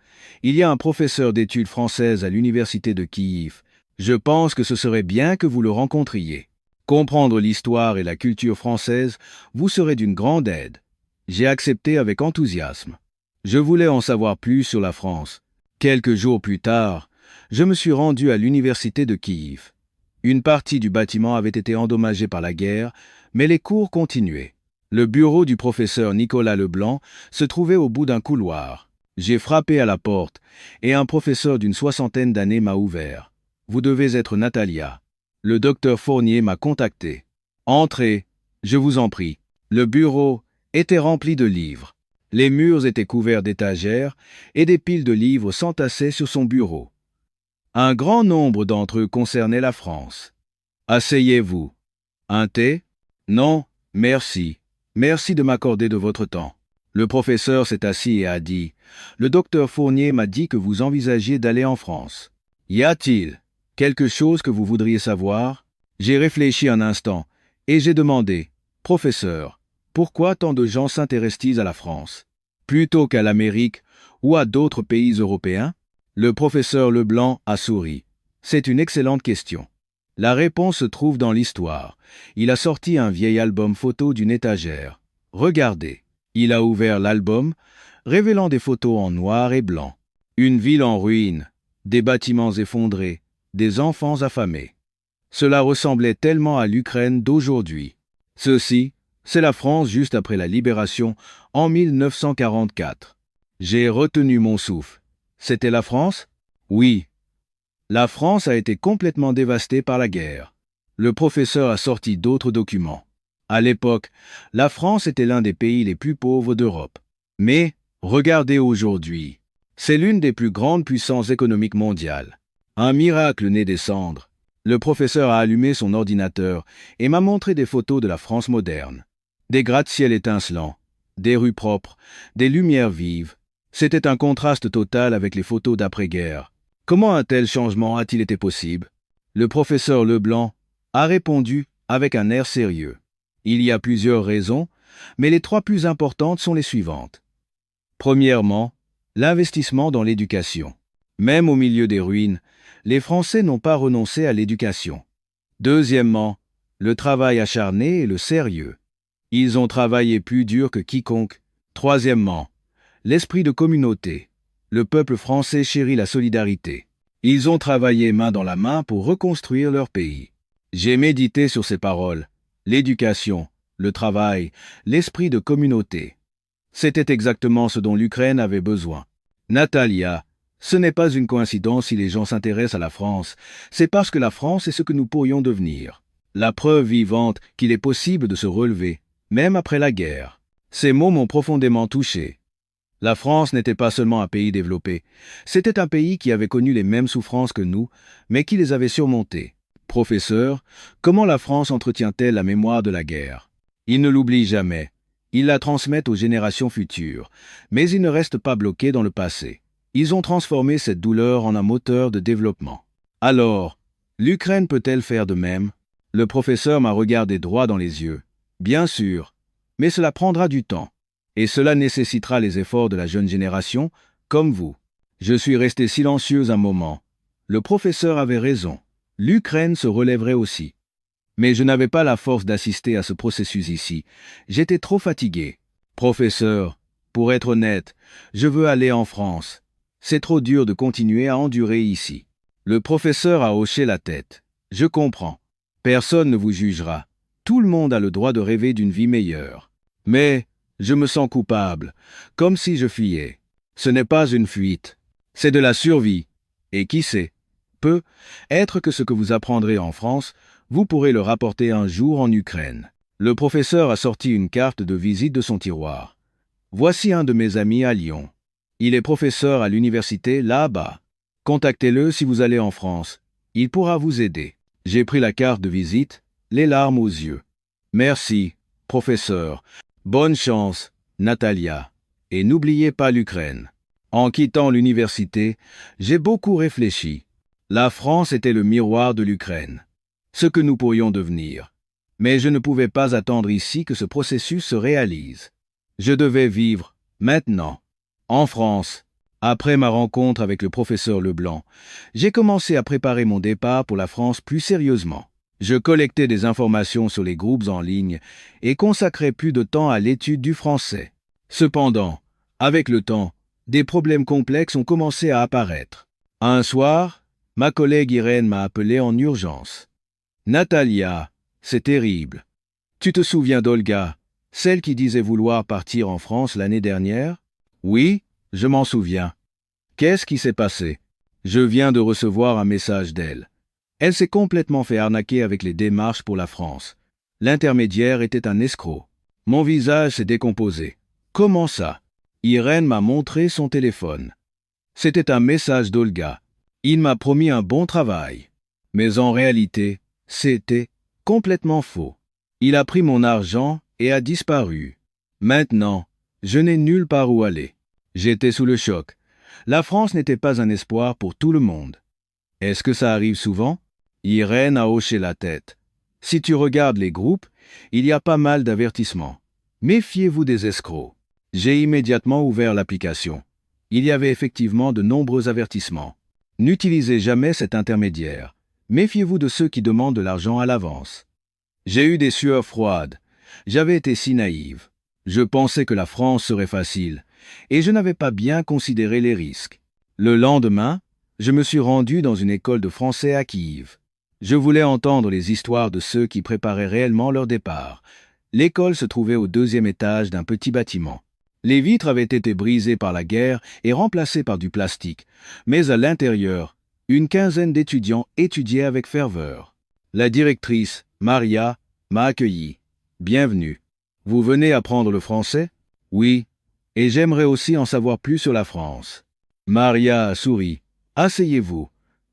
il y a un professeur d'études françaises à l'université de Kiev. Je pense que ce serait bien que vous le rencontriez. Comprendre l'histoire et la culture française vous serait d'une grande aide. J'ai accepté avec enthousiasme. Je voulais en savoir plus sur la France. Quelques jours plus tard, je me suis rendu à l'université de Kiev. Une partie du bâtiment avait été endommagée par la guerre, mais les cours continuaient. Le bureau du professeur Nicolas Leblanc se trouvait au bout d'un couloir. J'ai frappé à la porte, et un professeur d'une 60aine d'années m'a ouvert. « Vous devez être Natalia. » Le docteur Fournier m'a contacté. « Entrez, je vous en prie. » Le bureau était rempli de livres. Les murs étaient couverts d'étagères, et des piles de livres s'entassaient sur son bureau. Un grand nombre d'entre eux concernaient la France. « Asseyez-vous. Un thé? » « Non, merci. Merci de m'accorder de votre temps. » Le professeur s'est assis et a dit « Le docteur Fournier m'a dit que vous envisagiez d'aller en France. Y a-t-il quelque chose que vous voudriez savoir ?» J'ai réfléchi un instant et j'ai demandé « Professeur, pourquoi tant de gens s'intéressent-ils à la France, plutôt qu'à l'Amérique ou à d'autres pays européens ?» Le professeur Leblanc a souri. « C'est une excellente question. La réponse se trouve dans l'histoire. Il a sorti un vieil album photo d'une étagère. Regardez. » Il a ouvert l'album, révélant des photos en noir et blanc. Une ville en ruine, des bâtiments effondrés, des enfants affamés. Cela ressemblait tellement à l'Ukraine d'aujourd'hui. Ceci, c'est la France juste après la libération en 1944. J'ai retenu mon souffle. C'était la France? Oui. La France a été complètement dévastée par la guerre. Le professeur a sorti d'autres documents. À l'époque, la France était l'un des pays les plus pauvres d'Europe. Mais, regardez aujourd'hui. C'est l'une des plus grandes puissances économiques mondiales. Un miracle né des cendres. Le professeur a allumé son ordinateur et m'a montré des photos de la France moderne. Des gratte-ciel étincelants, des rues propres, des lumières vives. C'était un contraste total avec les photos d'après-guerre. Comment un tel changement a-t-il été possible? Le professeur Leblanc a répondu avec un air sérieux. Il y a plusieurs raisons, mais les trois plus importantes sont les suivantes. Premièrement, l'investissement dans l'éducation. Même au milieu des ruines, les Français n'ont pas renoncé à l'éducation. Deuxièmement, le travail acharné et le sérieux. Ils ont travaillé plus dur que quiconque. Troisièmement, l'esprit de communauté. Le peuple français chérit la solidarité. Ils ont travaillé main dans la main pour reconstruire leur pays. J'ai médité sur ces paroles. L'éducation, le travail, l'esprit de communauté. C'était exactement ce dont l'Ukraine avait besoin. Natalia, ce n'est pas une coïncidence si les gens s'intéressent à la France. C'est parce que la France est ce que nous pourrions devenir. La preuve vivante qu'il est possible de se relever, même après la guerre. Ces mots m'ont profondément touché. La France n'était pas seulement un pays développé, c'était un pays qui avait connu les mêmes souffrances que nous, mais qui les avait surmontées. Professeur, comment la France entretient-elle la mémoire de la guerre? Ils ne l'oublient jamais. Ils la transmettent aux générations futures, mais ils ne restent pas bloqués dans le passé. Ils ont transformé cette douleur en un moteur de développement. Alors, l'Ukraine peut-elle faire de même? Le professeur m'a regardé droit dans les yeux. Bien sûr, mais cela prendra du temps. Et cela nécessitera les efforts de la jeune génération, comme vous. Je suis resté silencieux un moment. Le professeur avait raison. L'Ukraine se relèverait aussi. Mais je n'avais pas la force d'assister à ce processus ici. J'étais trop fatigué. Professeur, pour être honnête, je veux aller en France. C'est trop dur de continuer à endurer ici. Le professeur a hoché la tête. Je comprends. Personne ne vous jugera. Tout le monde a le droit de rêver d'une vie meilleure. Mais je me sens coupable, comme si je fuyais. Ce n'est pas une fuite. C'est de la survie. Et qui sait? Peut-être que ce que vous apprendrez en France, vous pourrez le rapporter un jour en Ukraine. Le professeur a sorti une carte de visite de son tiroir. Voici un de mes amis à Lyon. Il est professeur à l'université là-bas. Contactez-le si vous allez en France. Il pourra vous aider. J'ai pris la carte de visite, les larmes aux yeux. Merci, professeur. Bonne chance, Natalia. Et n'oubliez pas l'Ukraine. En quittant l'université, j'ai beaucoup réfléchi. La France était le miroir de l'Ukraine, ce que nous pourrions devenir. Mais je ne pouvais pas attendre ici que ce processus se réalise. Je devais vivre, maintenant, en France. Après ma rencontre avec le professeur Leblanc, j'ai commencé à préparer mon départ pour la France plus sérieusement. Je collectais des informations sur les groupes en ligne et consacrais plus de temps à l'étude du français. Cependant, avec le temps, des problèmes complexes ont commencé à apparaître. Un soir, ma collègue Irène m'a appelé en urgence. Natalia, c'est terrible. Tu te souviens d'Olga, celle qui disait vouloir partir en France l'année dernière? Oui, je m'en souviens. Qu'est-ce qui s'est passé? Je viens de recevoir un message d'elle. Elle s'est complètement fait arnaquer avec les démarches pour la France. L'intermédiaire était un escroc. Mon visage s'est décomposé. Comment ça? Irène m'a montré son téléphone. C'était un message d'Olga. Il m'a promis un bon travail. Mais en réalité, c'était complètement faux. Il a pris mon argent et a disparu. Maintenant, je n'ai nulle part où aller. J'étais sous le choc. La France n'était pas un espoir pour tout le monde. Est-ce que ça arrive souvent? Irène a hoché la tête. Si tu regardes les groupes, il y a pas mal d'avertissements. Méfiez-vous des escrocs. J'ai immédiatement ouvert l'application. Il y avait effectivement de nombreux avertissements. N'utilisez jamais cet intermédiaire. Méfiez-vous de ceux qui demandent de l'argent à l'avance. J'ai eu des sueurs froides. J'avais été si naïve. Je pensais que la France serait facile, et je n'avais pas bien considéré les risques. Le lendemain, je me suis rendu dans une école de français à Kiev. Je voulais entendre les histoires de ceux qui préparaient réellement leur départ. L'école se trouvait au 2e étage d'un petit bâtiment. Les vitres avaient été brisées par la guerre et remplacées par du plastique, mais à l'intérieur, une quinzaine d'étudiants étudiaient avec ferveur. La directrice, Maria, m'a accueilli. Bienvenue. Vous venez apprendre le français? Oui, et j'aimerais aussi en savoir plus sur la France. Maria a souri. Asseyez-vous.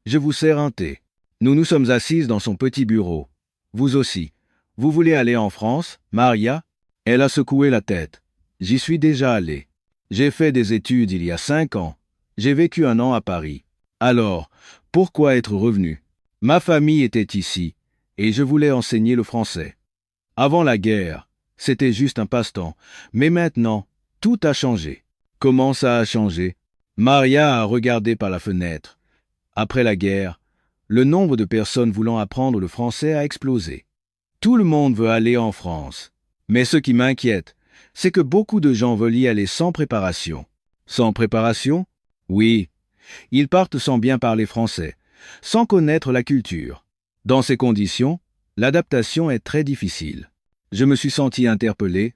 Je vous sers un thé. Nous nous sommes assises dans son petit bureau. Vous aussi. Vous voulez aller en France, Maria? Elle a secoué la tête. J'y suis déjà allé. J'ai fait des études il y a 5 ans. J'ai vécu 1 an à Paris. Alors, pourquoi être revenu? Ma famille était ici, et je voulais enseigner le français. Avant la guerre, c'était juste un passe-temps, mais maintenant, tout a changé. Comment ça a changé? Maria a regardé par la fenêtre. Après la guerre, le nombre de personnes voulant apprendre le français a explosé. Tout le monde veut aller en France. Mais ce qui m'inquiète, c'est que beaucoup de gens veulent y aller sans préparation. Sans préparation? Oui. Ils partent sans bien parler français, sans connaître la culture. Dans ces conditions, l'adaptation est très difficile. Je me suis senti interpellé.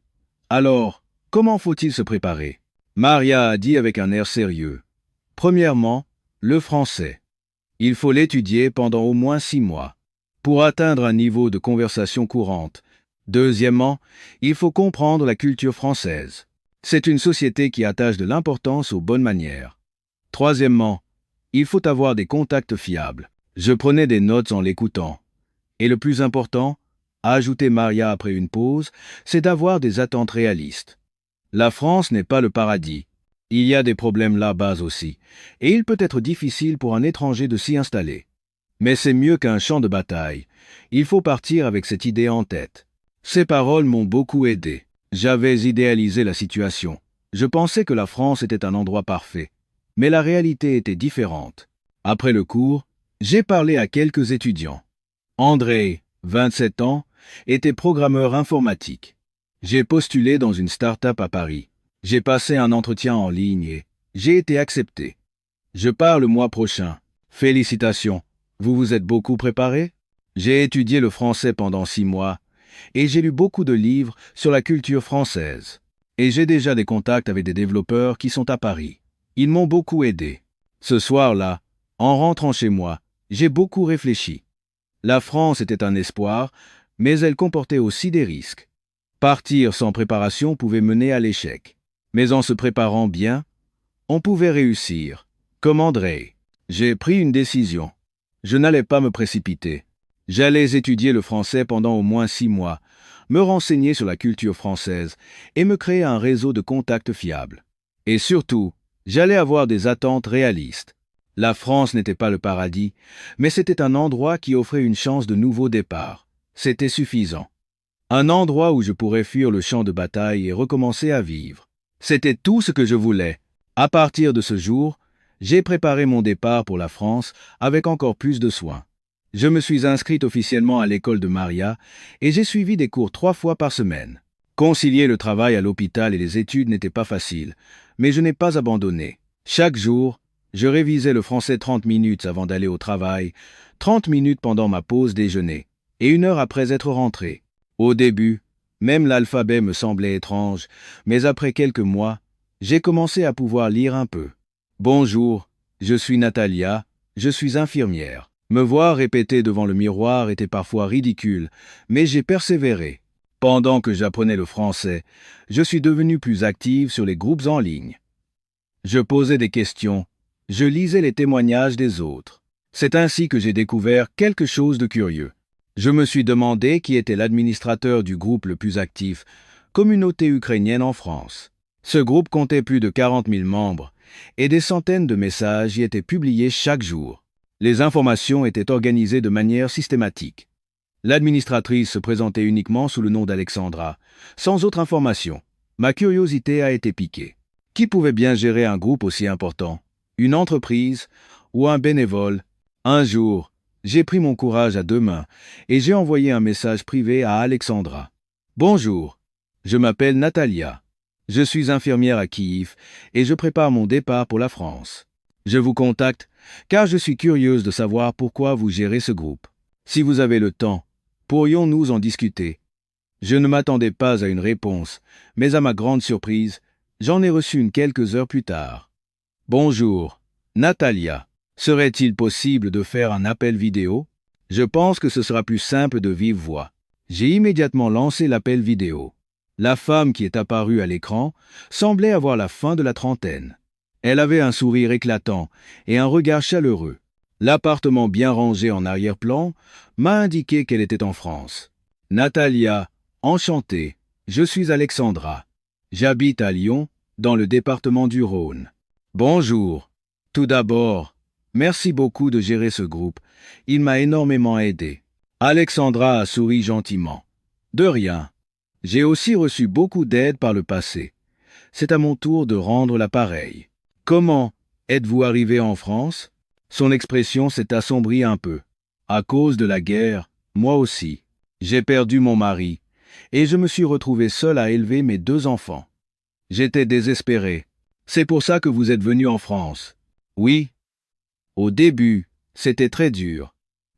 Alors, comment faut-il se préparer? Maria a dit avec un air sérieux. Premièrement, le français. Il faut l'étudier pendant au moins 6 mois, pour atteindre un niveau de conversation courante. Deuxièmement, il faut comprendre la culture française. C'est une société qui attache de l'importance aux bonnes manières. Troisièmement, il faut avoir des contacts fiables. Je prenais des notes en l'écoutant. Et le plus important, a ajouté Maria après une pause, c'est d'avoir des attentes réalistes. La France n'est pas le paradis. Il y a des problèmes là-bas aussi, et il peut être difficile pour un étranger de s'y installer. Mais c'est mieux qu'un champ de bataille. Il faut partir avec cette idée en tête. Ces paroles m'ont beaucoup aidé. J'avais idéalisé la situation. Je pensais que la France était un endroit parfait. Mais la réalité était différente. Après le cours, j'ai parlé à quelques étudiants. André, 27 ans, était programmeur informatique. J'ai postulé dans une start-up à Paris. J'ai passé un entretien en ligne et j'ai été accepté. Je pars le mois prochain. Félicitations. Vous vous êtes beaucoup préparé? J'ai étudié le français pendant 6 mois et j'ai lu beaucoup de livres sur la culture française. Et j'ai déjà des contacts avec des développeurs qui sont à Paris. Ils m'ont beaucoup aidé. Ce soir-là, en rentrant chez moi, j'ai beaucoup réfléchi. La France était un espoir, mais elle comportait aussi des risques. Partir sans préparation pouvait mener à l'échec. Mais en se préparant bien, on pouvait réussir. Comme André, j'ai pris une décision. Je n'allais pas me précipiter. J'allais étudier le français pendant au moins 6 mois, me renseigner sur la culture française et me créer un réseau de contacts fiables. Et surtout, j'allais avoir des attentes réalistes. La France n'était pas le paradis, mais c'était un endroit qui offrait une chance de nouveau départ. C'était suffisant. Un endroit où je pourrais fuir le champ de bataille et recommencer à vivre. C'était tout ce que je voulais. À partir de ce jour, j'ai préparé mon départ pour la France avec encore plus de soin. Je me suis inscrite officiellement à l'école de Maria et j'ai suivi des cours 3 fois par semaine. Concilier le travail à l'hôpital et les études n'était pas facile, mais je n'ai pas abandonné. Chaque jour, je révisais le français 30 minutes avant d'aller au travail, 30 minutes pendant ma pause déjeuner, et 1 heure après être rentré. Au début, même l'alphabet me semblait étrange, mais après quelques mois, j'ai commencé à pouvoir lire un peu. Bonjour, je suis Natalia, je suis infirmière. Me voir répéter devant le miroir était parfois ridicule, mais j'ai persévéré. Pendant que j'apprenais le français, je suis devenu plus active sur les groupes en ligne. Je posais des questions, je lisais les témoignages des autres. C'est ainsi que j'ai découvert quelque chose de curieux. Je me suis demandé qui était l'administrateur du groupe le plus actif, communauté ukrainienne en France. Ce groupe comptait plus de 40 000 membres, et des centaines de messages y étaient publiés chaque jour. Les informations étaient organisées de manière systématique. L'administratrice se présentait uniquement sous le nom d'Alexandra, sans autre information. Ma curiosité a été piquée. Qui pouvait bien gérer un groupe aussi important? Une entreprise ou un bénévole? Un jour, j'ai pris mon courage à 2 mains et j'ai envoyé un message privé à Alexandra. Bonjour, je m'appelle Natalia. Je suis infirmière à Kiev et je prépare mon départ pour la France. Je vous contacte car je suis curieuse de savoir pourquoi vous gérez ce groupe. Si vous avez le temps, pourrions-nous en discuter? Je ne m'attendais pas à une réponse, mais à ma grande surprise, j'en ai reçu une quelques heures plus tard. Bonjour, Natalia. Serait-il possible de faire un appel vidéo? Je pense que ce sera plus simple de vive voix. J'ai immédiatement lancé l'appel vidéo. La femme qui est apparue à l'écran semblait avoir la fin de la trentaine. Elle avait un sourire éclatant et un regard chaleureux. L'appartement bien rangé en arrière-plan m'a indiqué qu'elle était en France. Natalia, enchantée, je suis Alexandra. J'habite à Lyon, dans le département du Rhône. Bonjour. Tout d'abord, merci beaucoup de gérer ce groupe. Il m'a énormément aidé. Alexandra a souri gentiment. De rien. J'ai aussi reçu beaucoup d'aide par le passé. C'est à mon tour de rendre l'appareil. Comment êtes-vous arrivé en France? Son expression s'est assombrie un peu. À cause de la guerre, moi aussi. J'ai perdu mon mari et je me suis retrouvé seul à élever mes 2 enfants. J'étais désespéré. C'est pour ça que vous êtes venu en France. Oui. Au début, c'était très dur.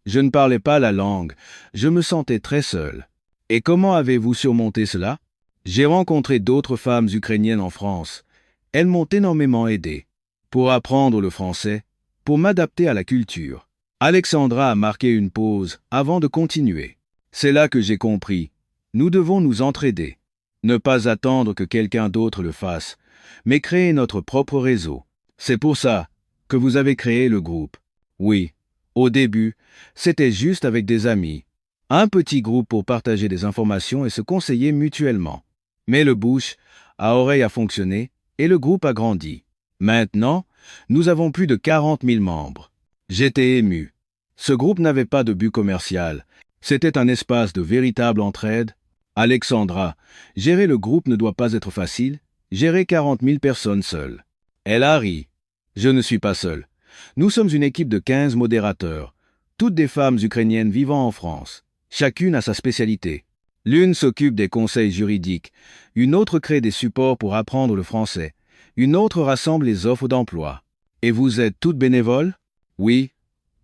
Je ne parlais pas la langue, je me sentais très seul. Et comment avez-vous surmonté cela? J'ai rencontré d'autres femmes ukrainiennes en France. Elles m'ont énormément aidé. Pour apprendre le français, pour m'adapter à la culture. Alexandra a marqué une pause avant de continuer. C'est là que j'ai compris. Nous devons nous entraider. Ne pas attendre que quelqu'un d'autre le fasse, mais créer notre propre réseau. C'est pour ça que vous avez créé le groupe. Oui, au début, c'était juste avec des amis. Un petit groupe pour partager des informations et se conseiller mutuellement. Mais le bouche à oreille a fonctionné et le groupe a grandi. Maintenant, nous avons plus de 40 000 membres. J'étais ému. Ce groupe n'avait pas de but commercial. C'était un espace de véritable entraide. Alexandra, gérer le groupe ne doit pas être facile. Gérer 40 000 personnes seules. Elle a ri. Je ne suis pas seul. Nous sommes une équipe de 15 modérateurs, toutes des femmes ukrainiennes vivant en France. Chacune a sa spécialité. L'une s'occupe des conseils juridiques, une autre crée des supports pour apprendre le français, une autre rassemble les offres d'emploi. Et vous êtes toutes bénévoles? Oui,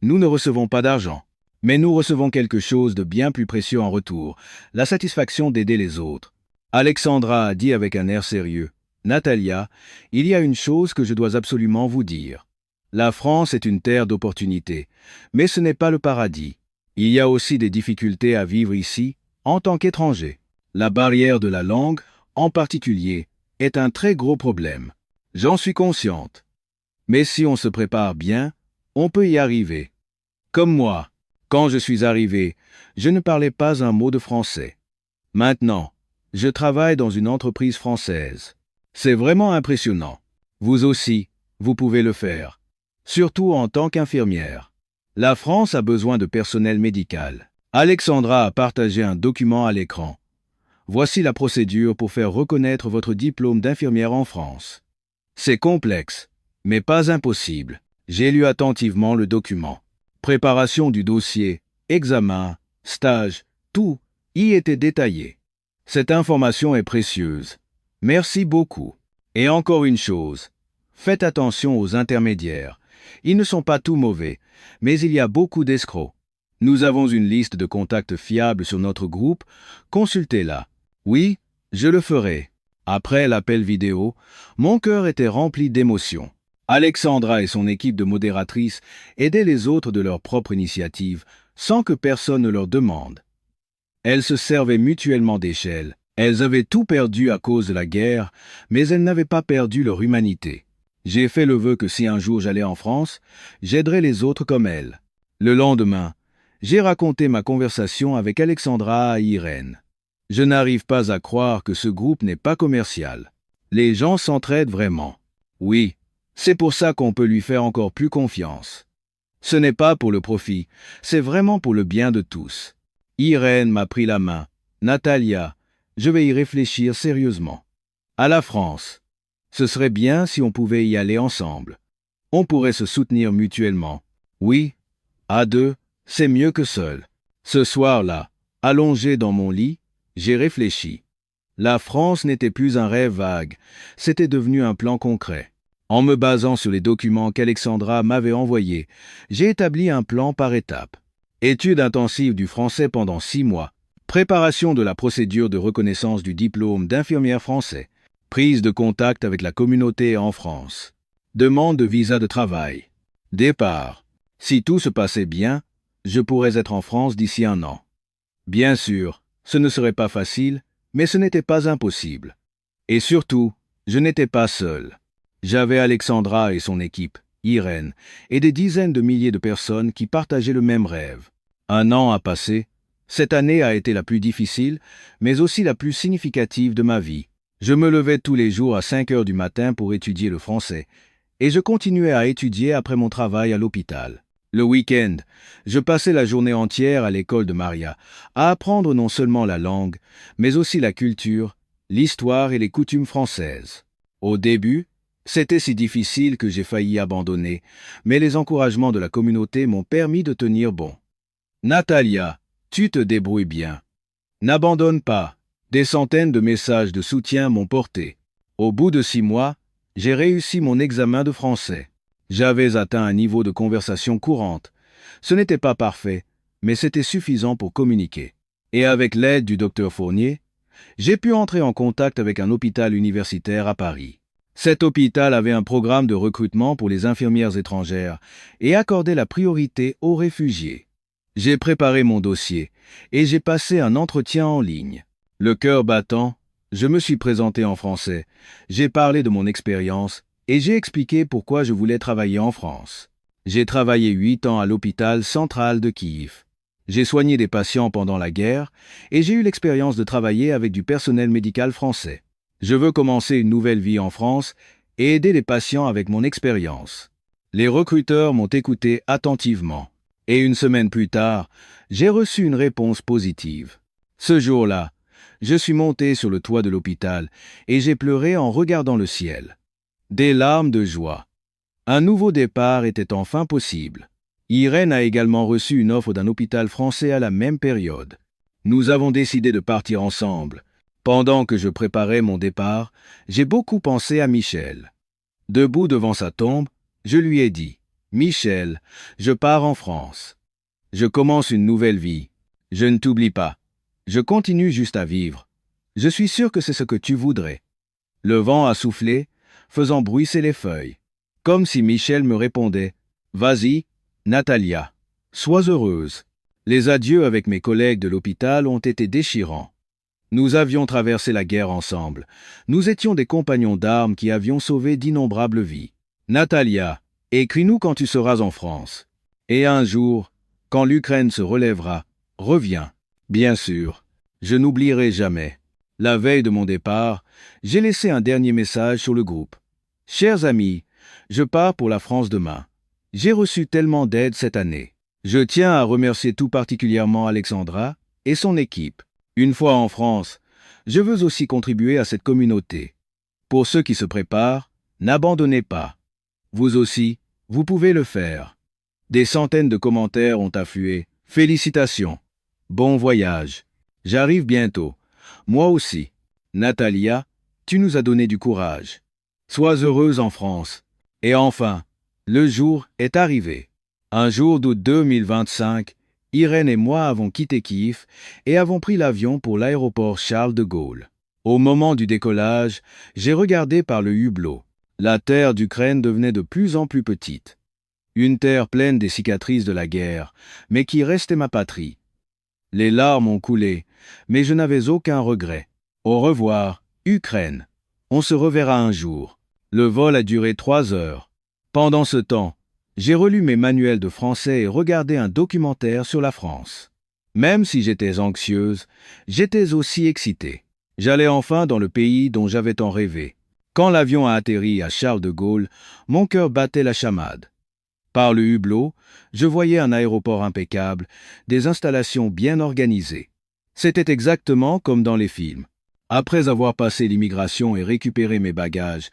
nous ne recevons pas d'argent. Mais nous recevons quelque chose de bien plus précieux en retour, la satisfaction d'aider les autres. Alexandra a dit avec un air sérieux, « Natalia, il y a une chose que je dois absolument vous dire. La France est une terre d'opportunités, mais ce n'est pas le paradis. Il y a aussi des difficultés à vivre ici, en tant qu'étranger. La barrière de la langue, en particulier, est un très gros problème. J'en suis consciente. Mais si on se prépare bien, on peut y arriver. Comme moi, quand je suis arrivé, je ne parlais pas un mot de français. Maintenant, je travaille dans une entreprise française. C'est vraiment impressionnant. Vous aussi, vous pouvez le faire. Surtout en tant qu'infirmière. La France a besoin de personnel médical. Alexandra a partagé un document à l'écran. Voici la procédure pour faire reconnaître votre diplôme d'infirmière en France. C'est complexe, mais pas impossible. J'ai lu attentivement le document. Préparation du dossier, examen, stage, tout y était détaillé. Cette information est précieuse. Merci beaucoup. Et encore une chose, faites attention aux intermédiaires. Ils ne sont pas tout mauvais, mais il y a beaucoup d'escrocs. Nous avons une liste de contacts fiables sur notre groupe, consultez-la. Oui, je le ferai. Après l'appel vidéo, mon cœur était rempli d'émotions. Alexandra et son équipe de modératrices aidaient les autres de leur propre initiative, sans que personne ne leur demande. Elles se servaient mutuellement d'échelle. Elles avaient tout perdu à cause de la guerre, mais elles n'avaient pas perdu leur humanité. J'ai fait le vœu que si un jour j'allais en France, j'aiderais les autres comme elles. Le lendemain, j'ai raconté ma conversation avec Alexandra et Irène. Je n'arrive pas à croire que ce groupe n'est pas commercial. Les gens s'entraident vraiment. Oui, c'est pour ça qu'on peut lui faire encore plus confiance. Ce n'est pas pour le profit, c'est vraiment pour le bien de tous. Irène m'a pris la main. Natalia, je vais y réfléchir sérieusement. À la France. Ce serait bien si on pouvait y aller ensemble. On pourrait se soutenir mutuellement. Oui, à deux, c'est mieux que seul. Ce soir-là, allongé dans mon lit, j'ai réfléchi. La France n'était plus un rêve vague, c'était devenu un plan concret. En me basant sur les documents qu'Alexandra m'avait envoyés, j'ai établi un plan par étapes. Étude intensive du français pendant 6 mois. Préparation de la procédure de reconnaissance du diplôme d'infirmière français. Prise de contact avec la communauté en France. Demande de visa de travail. Départ. Si tout se passait bien, je pourrais être en France d'ici 1 an. Bien sûr, ce ne serait pas facile, mais ce n'était pas impossible. Et surtout, je n'étais pas seul. J'avais Alexandra et son équipe, Irène, et des dizaines de milliers de personnes qui partageaient le même rêve. 1 an a passé. Cette année a été la plus difficile, mais aussi la plus significative de ma vie. Je me levais tous les jours à 5 heures du matin pour étudier le français, et je continuais à étudier après mon travail à l'hôpital. Le week-end, je passais la journée entière à l'école de Maria, à apprendre non seulement la langue, mais aussi la culture, l'histoire et les coutumes françaises. Au début, c'était si difficile que j'ai failli abandonner, mais les encouragements de la communauté m'ont permis de tenir bon. Natalia, tu te débrouilles bien. N'abandonne pas. Des centaines de messages de soutien m'ont porté. Au bout de 6 mois, j'ai réussi mon examen de français. J'avais atteint un niveau de conversation courante. Ce n'était pas parfait, mais c'était suffisant pour communiquer. Et avec l'aide du docteur Fournier, j'ai pu entrer en contact avec un hôpital universitaire à Paris. Cet hôpital avait un programme de recrutement pour les infirmières étrangères et accordait la priorité aux réfugiés. J'ai préparé mon dossier et j'ai passé un entretien en ligne. Le cœur battant, Je me suis présenté en français, j'ai parlé de mon expérience et j'ai expliqué pourquoi je voulais travailler en France. J'ai travaillé 8 ans à l'hôpital central de Kiev. J'ai soigné des patients pendant la guerre et j'ai eu l'expérience de travailler avec du personnel médical français. Je veux commencer une nouvelle vie en France et aider les patients avec mon expérience. Les recruteurs m'ont écouté attentivement. Et une semaine plus tard, j'ai reçu une réponse positive. Ce jour-là, je suis monté sur le toit de l'hôpital et j'ai pleuré en regardant le ciel. Des larmes de joie. Un nouveau départ était enfin possible. Irène a également reçu une offre d'un hôpital français à la même période. Nous avons décidé de partir ensemble. Pendant que je préparais mon départ, j'ai beaucoup pensé à Michel. Debout devant sa tombe, je lui ai dit « Michel, je pars en France. Je commence une nouvelle vie. Je ne t'oublie pas. Je continue juste à vivre. Je suis sûr que c'est ce que tu voudrais. » Le vent a soufflé, faisant bruisser les feuilles. Comme si Michel me répondait « Vas-y, Natalia, sois heureuse. » Les adieux avec mes collègues de l'hôpital ont été déchirants. Nous avions traversé la guerre ensemble. Nous étions des compagnons d'armes qui avions sauvé d'innombrables vies. Natalia, écris-nous quand tu seras en France. Et un jour, quand l'Ukraine se relèvera, reviens. Bien sûr, je n'oublierai jamais. La veille de mon départ, j'ai laissé un dernier message sur le groupe. Chers amis, je pars pour la France demain. J'ai reçu tellement d'aide cette année. Je tiens à remercier tout particulièrement Alexandra et son équipe. Une fois en France, je veux aussi contribuer à cette communauté. Pour ceux qui se préparent, n'abandonnez pas. Vous aussi, vous pouvez le faire. Des centaines de commentaires ont afflué. Félicitations. Bon voyage. J'arrive bientôt. Moi aussi. Natalia, tu nous as donné du courage. Sois heureuse en France. Et enfin, le jour est arrivé. Un jour d'août 2025, Irène et moi avons quitté Kiev et avons pris l'avion pour l'aéroport Charles de Gaulle. Au moment du décollage, j'ai regardé par le hublot. La terre d'Ukraine devenait de plus en plus petite. Une terre pleine des cicatrices de la guerre, mais qui restait ma patrie. Les larmes ont coulé, mais je n'avais aucun regret. Au revoir, Ukraine. On se reverra un jour. Le vol a duré 3 heures. Pendant ce temps, j'ai relu mes manuels de français et regardé un documentaire sur la France. Même si j'étais anxieuse, j'étais aussi excitée. J'allais enfin dans le pays dont j'avais tant rêvé. Quand l'avion a atterri à Charles de Gaulle, mon cœur battait la chamade. Par le hublot, je voyais un aéroport impeccable, des installations bien organisées. C'était exactement comme dans les films. Après avoir passé l'immigration et récupéré mes bagages,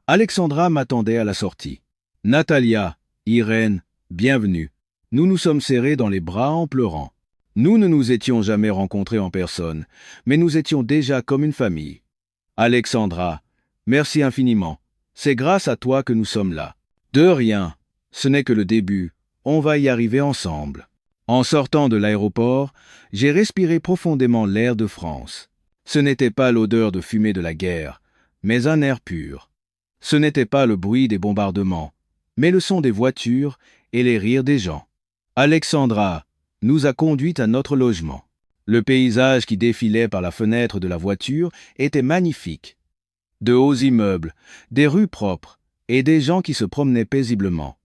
Alexandra m'attendait à la sortie. Natalia, Irène, bienvenue. Nous nous sommes serrés dans les bras en pleurant. Nous ne nous étions jamais rencontrés en personne, mais nous étions déjà comme une famille. Alexandra, merci infiniment. C'est grâce à toi que nous sommes là. De rien. Ce n'est que le début. On va y arriver ensemble. En sortant de l'aéroport, j'ai respiré profondément l'air de France. Ce n'était pas l'odeur de fumée de la guerre, mais un air pur. Ce n'était pas le bruit des bombardements, mais le son des voitures et les rires des gens. Alexandra nous a conduits à notre logement. Le paysage qui défilait par la fenêtre de la voiture était magnifique. De hauts immeubles, des rues propres et des gens qui se promenaient paisiblement.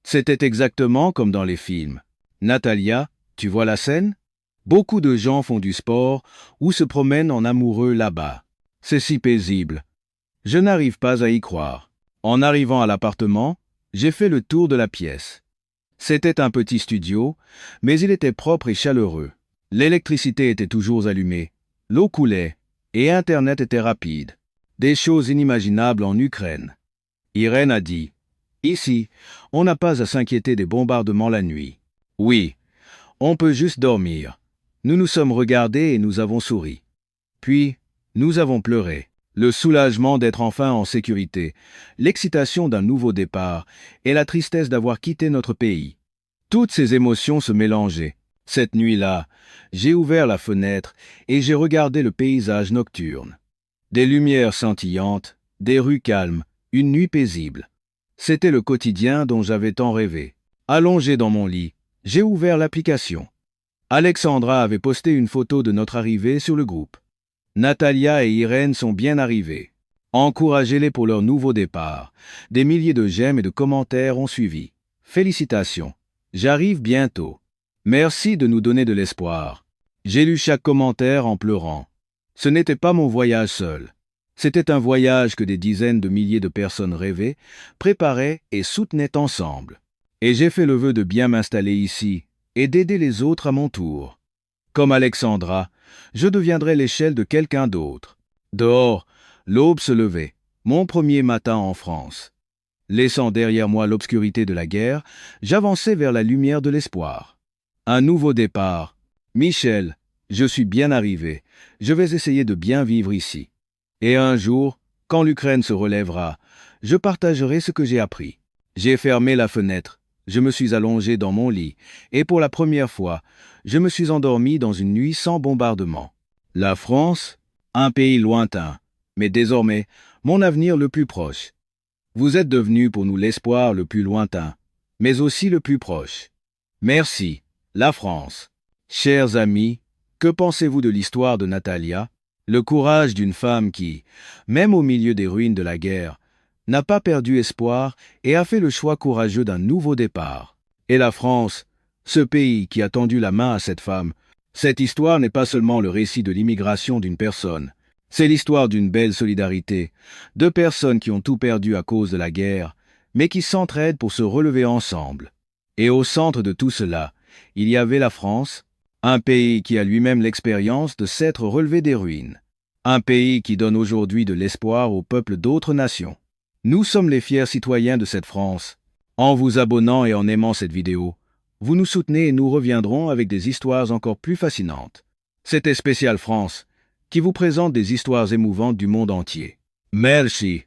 C'était exactement comme dans les films. Natalia, tu vois la scène? Beaucoup de gens font du sport ou se promènent en amoureux là-bas. C'est si paisible. Je n'arrive pas à y croire. En arrivant à l'appartement, j'ai fait le tour de la pièce. C'était un petit studio, mais il était propre et chaleureux. L'électricité était toujours allumée, l'eau coulait, et Internet était rapide. Des choses inimaginables en Ukraine. Irène a dit « Ici, on n'a pas à s'inquiéter des bombardements la nuit. Oui, on peut juste dormir. » Nous nous sommes regardés et nous avons souri. Puis, nous avons pleuré. Le soulagement d'être enfin en sécurité, l'excitation d'un nouveau départ et la tristesse d'avoir quitté notre pays. Toutes ces émotions se mélangeaient. Cette nuit-là, j'ai ouvert la fenêtre et j'ai regardé le paysage nocturne. Des lumières scintillantes, des rues calmes, une nuit paisible. C'était le quotidien dont j'avais tant rêvé. Allongé dans mon lit, j'ai ouvert l'application. Alexandra avait posté une photo de notre arrivée sur le groupe. Natalia et Irène sont bien arrivées. Encouragez-les pour leur nouveau départ. Des milliers de j'aime et de commentaires ont suivi. Félicitations. J'arrive bientôt. Merci de nous donner de l'espoir. J'ai lu chaque commentaire en pleurant. Ce n'était pas mon voyage seul. C'était un voyage que des dizaines de milliers de personnes rêvaient, préparaient et soutenaient ensemble. Et j'ai fait le vœu de bien m'installer ici et d'aider les autres à mon tour. Comme Alexandra, je deviendrai l'échelle de quelqu'un d'autre. Dehors, l'aube se levait, mon premier matin en France. Laissant derrière moi l'obscurité de la guerre, j'avançais vers la lumière de l'espoir. Un nouveau départ. Michel, je suis bien arrivé. Je vais essayer de bien vivre ici. Et un jour, quand l'Ukraine se relèvera, je partagerai ce que j'ai appris. J'ai fermé la fenêtre, je me suis allongé dans mon lit, et pour la première fois, je me suis endormi dans une nuit sans bombardement. La France, un pays lointain, mais désormais, mon avenir le plus proche. Vous êtes devenus pour nous l'espoir le plus lointain, mais aussi le plus proche. Merci, la France. Chers amis, que pensez-vous de l'histoire de Natalia? Le courage d'une femme qui, même au milieu des ruines de la guerre, n'a pas perdu espoir et a fait le choix courageux d'un nouveau départ. Et la France, ce pays qui a tendu la main à cette femme, cette histoire n'est pas seulement le récit de l'immigration d'une personne, c'est l'histoire d'une belle solidarité, de personnes qui ont tout perdu à cause de la guerre, mais qui s'entraident pour se relever ensemble. Et au centre de tout cela, il y avait la France, un pays qui a lui-même l'expérience de s'être relevé des ruines. Un pays qui donne aujourd'hui de l'espoir aux peuples d'autres nations. Nous sommes les fiers citoyens de cette France. En vous abonnant et en aimant cette vidéo, vous nous soutenez et nous reviendrons avec des histoires encore plus fascinantes. C'était Spécial France, qui vous présente des histoires émouvantes du monde entier. Merci.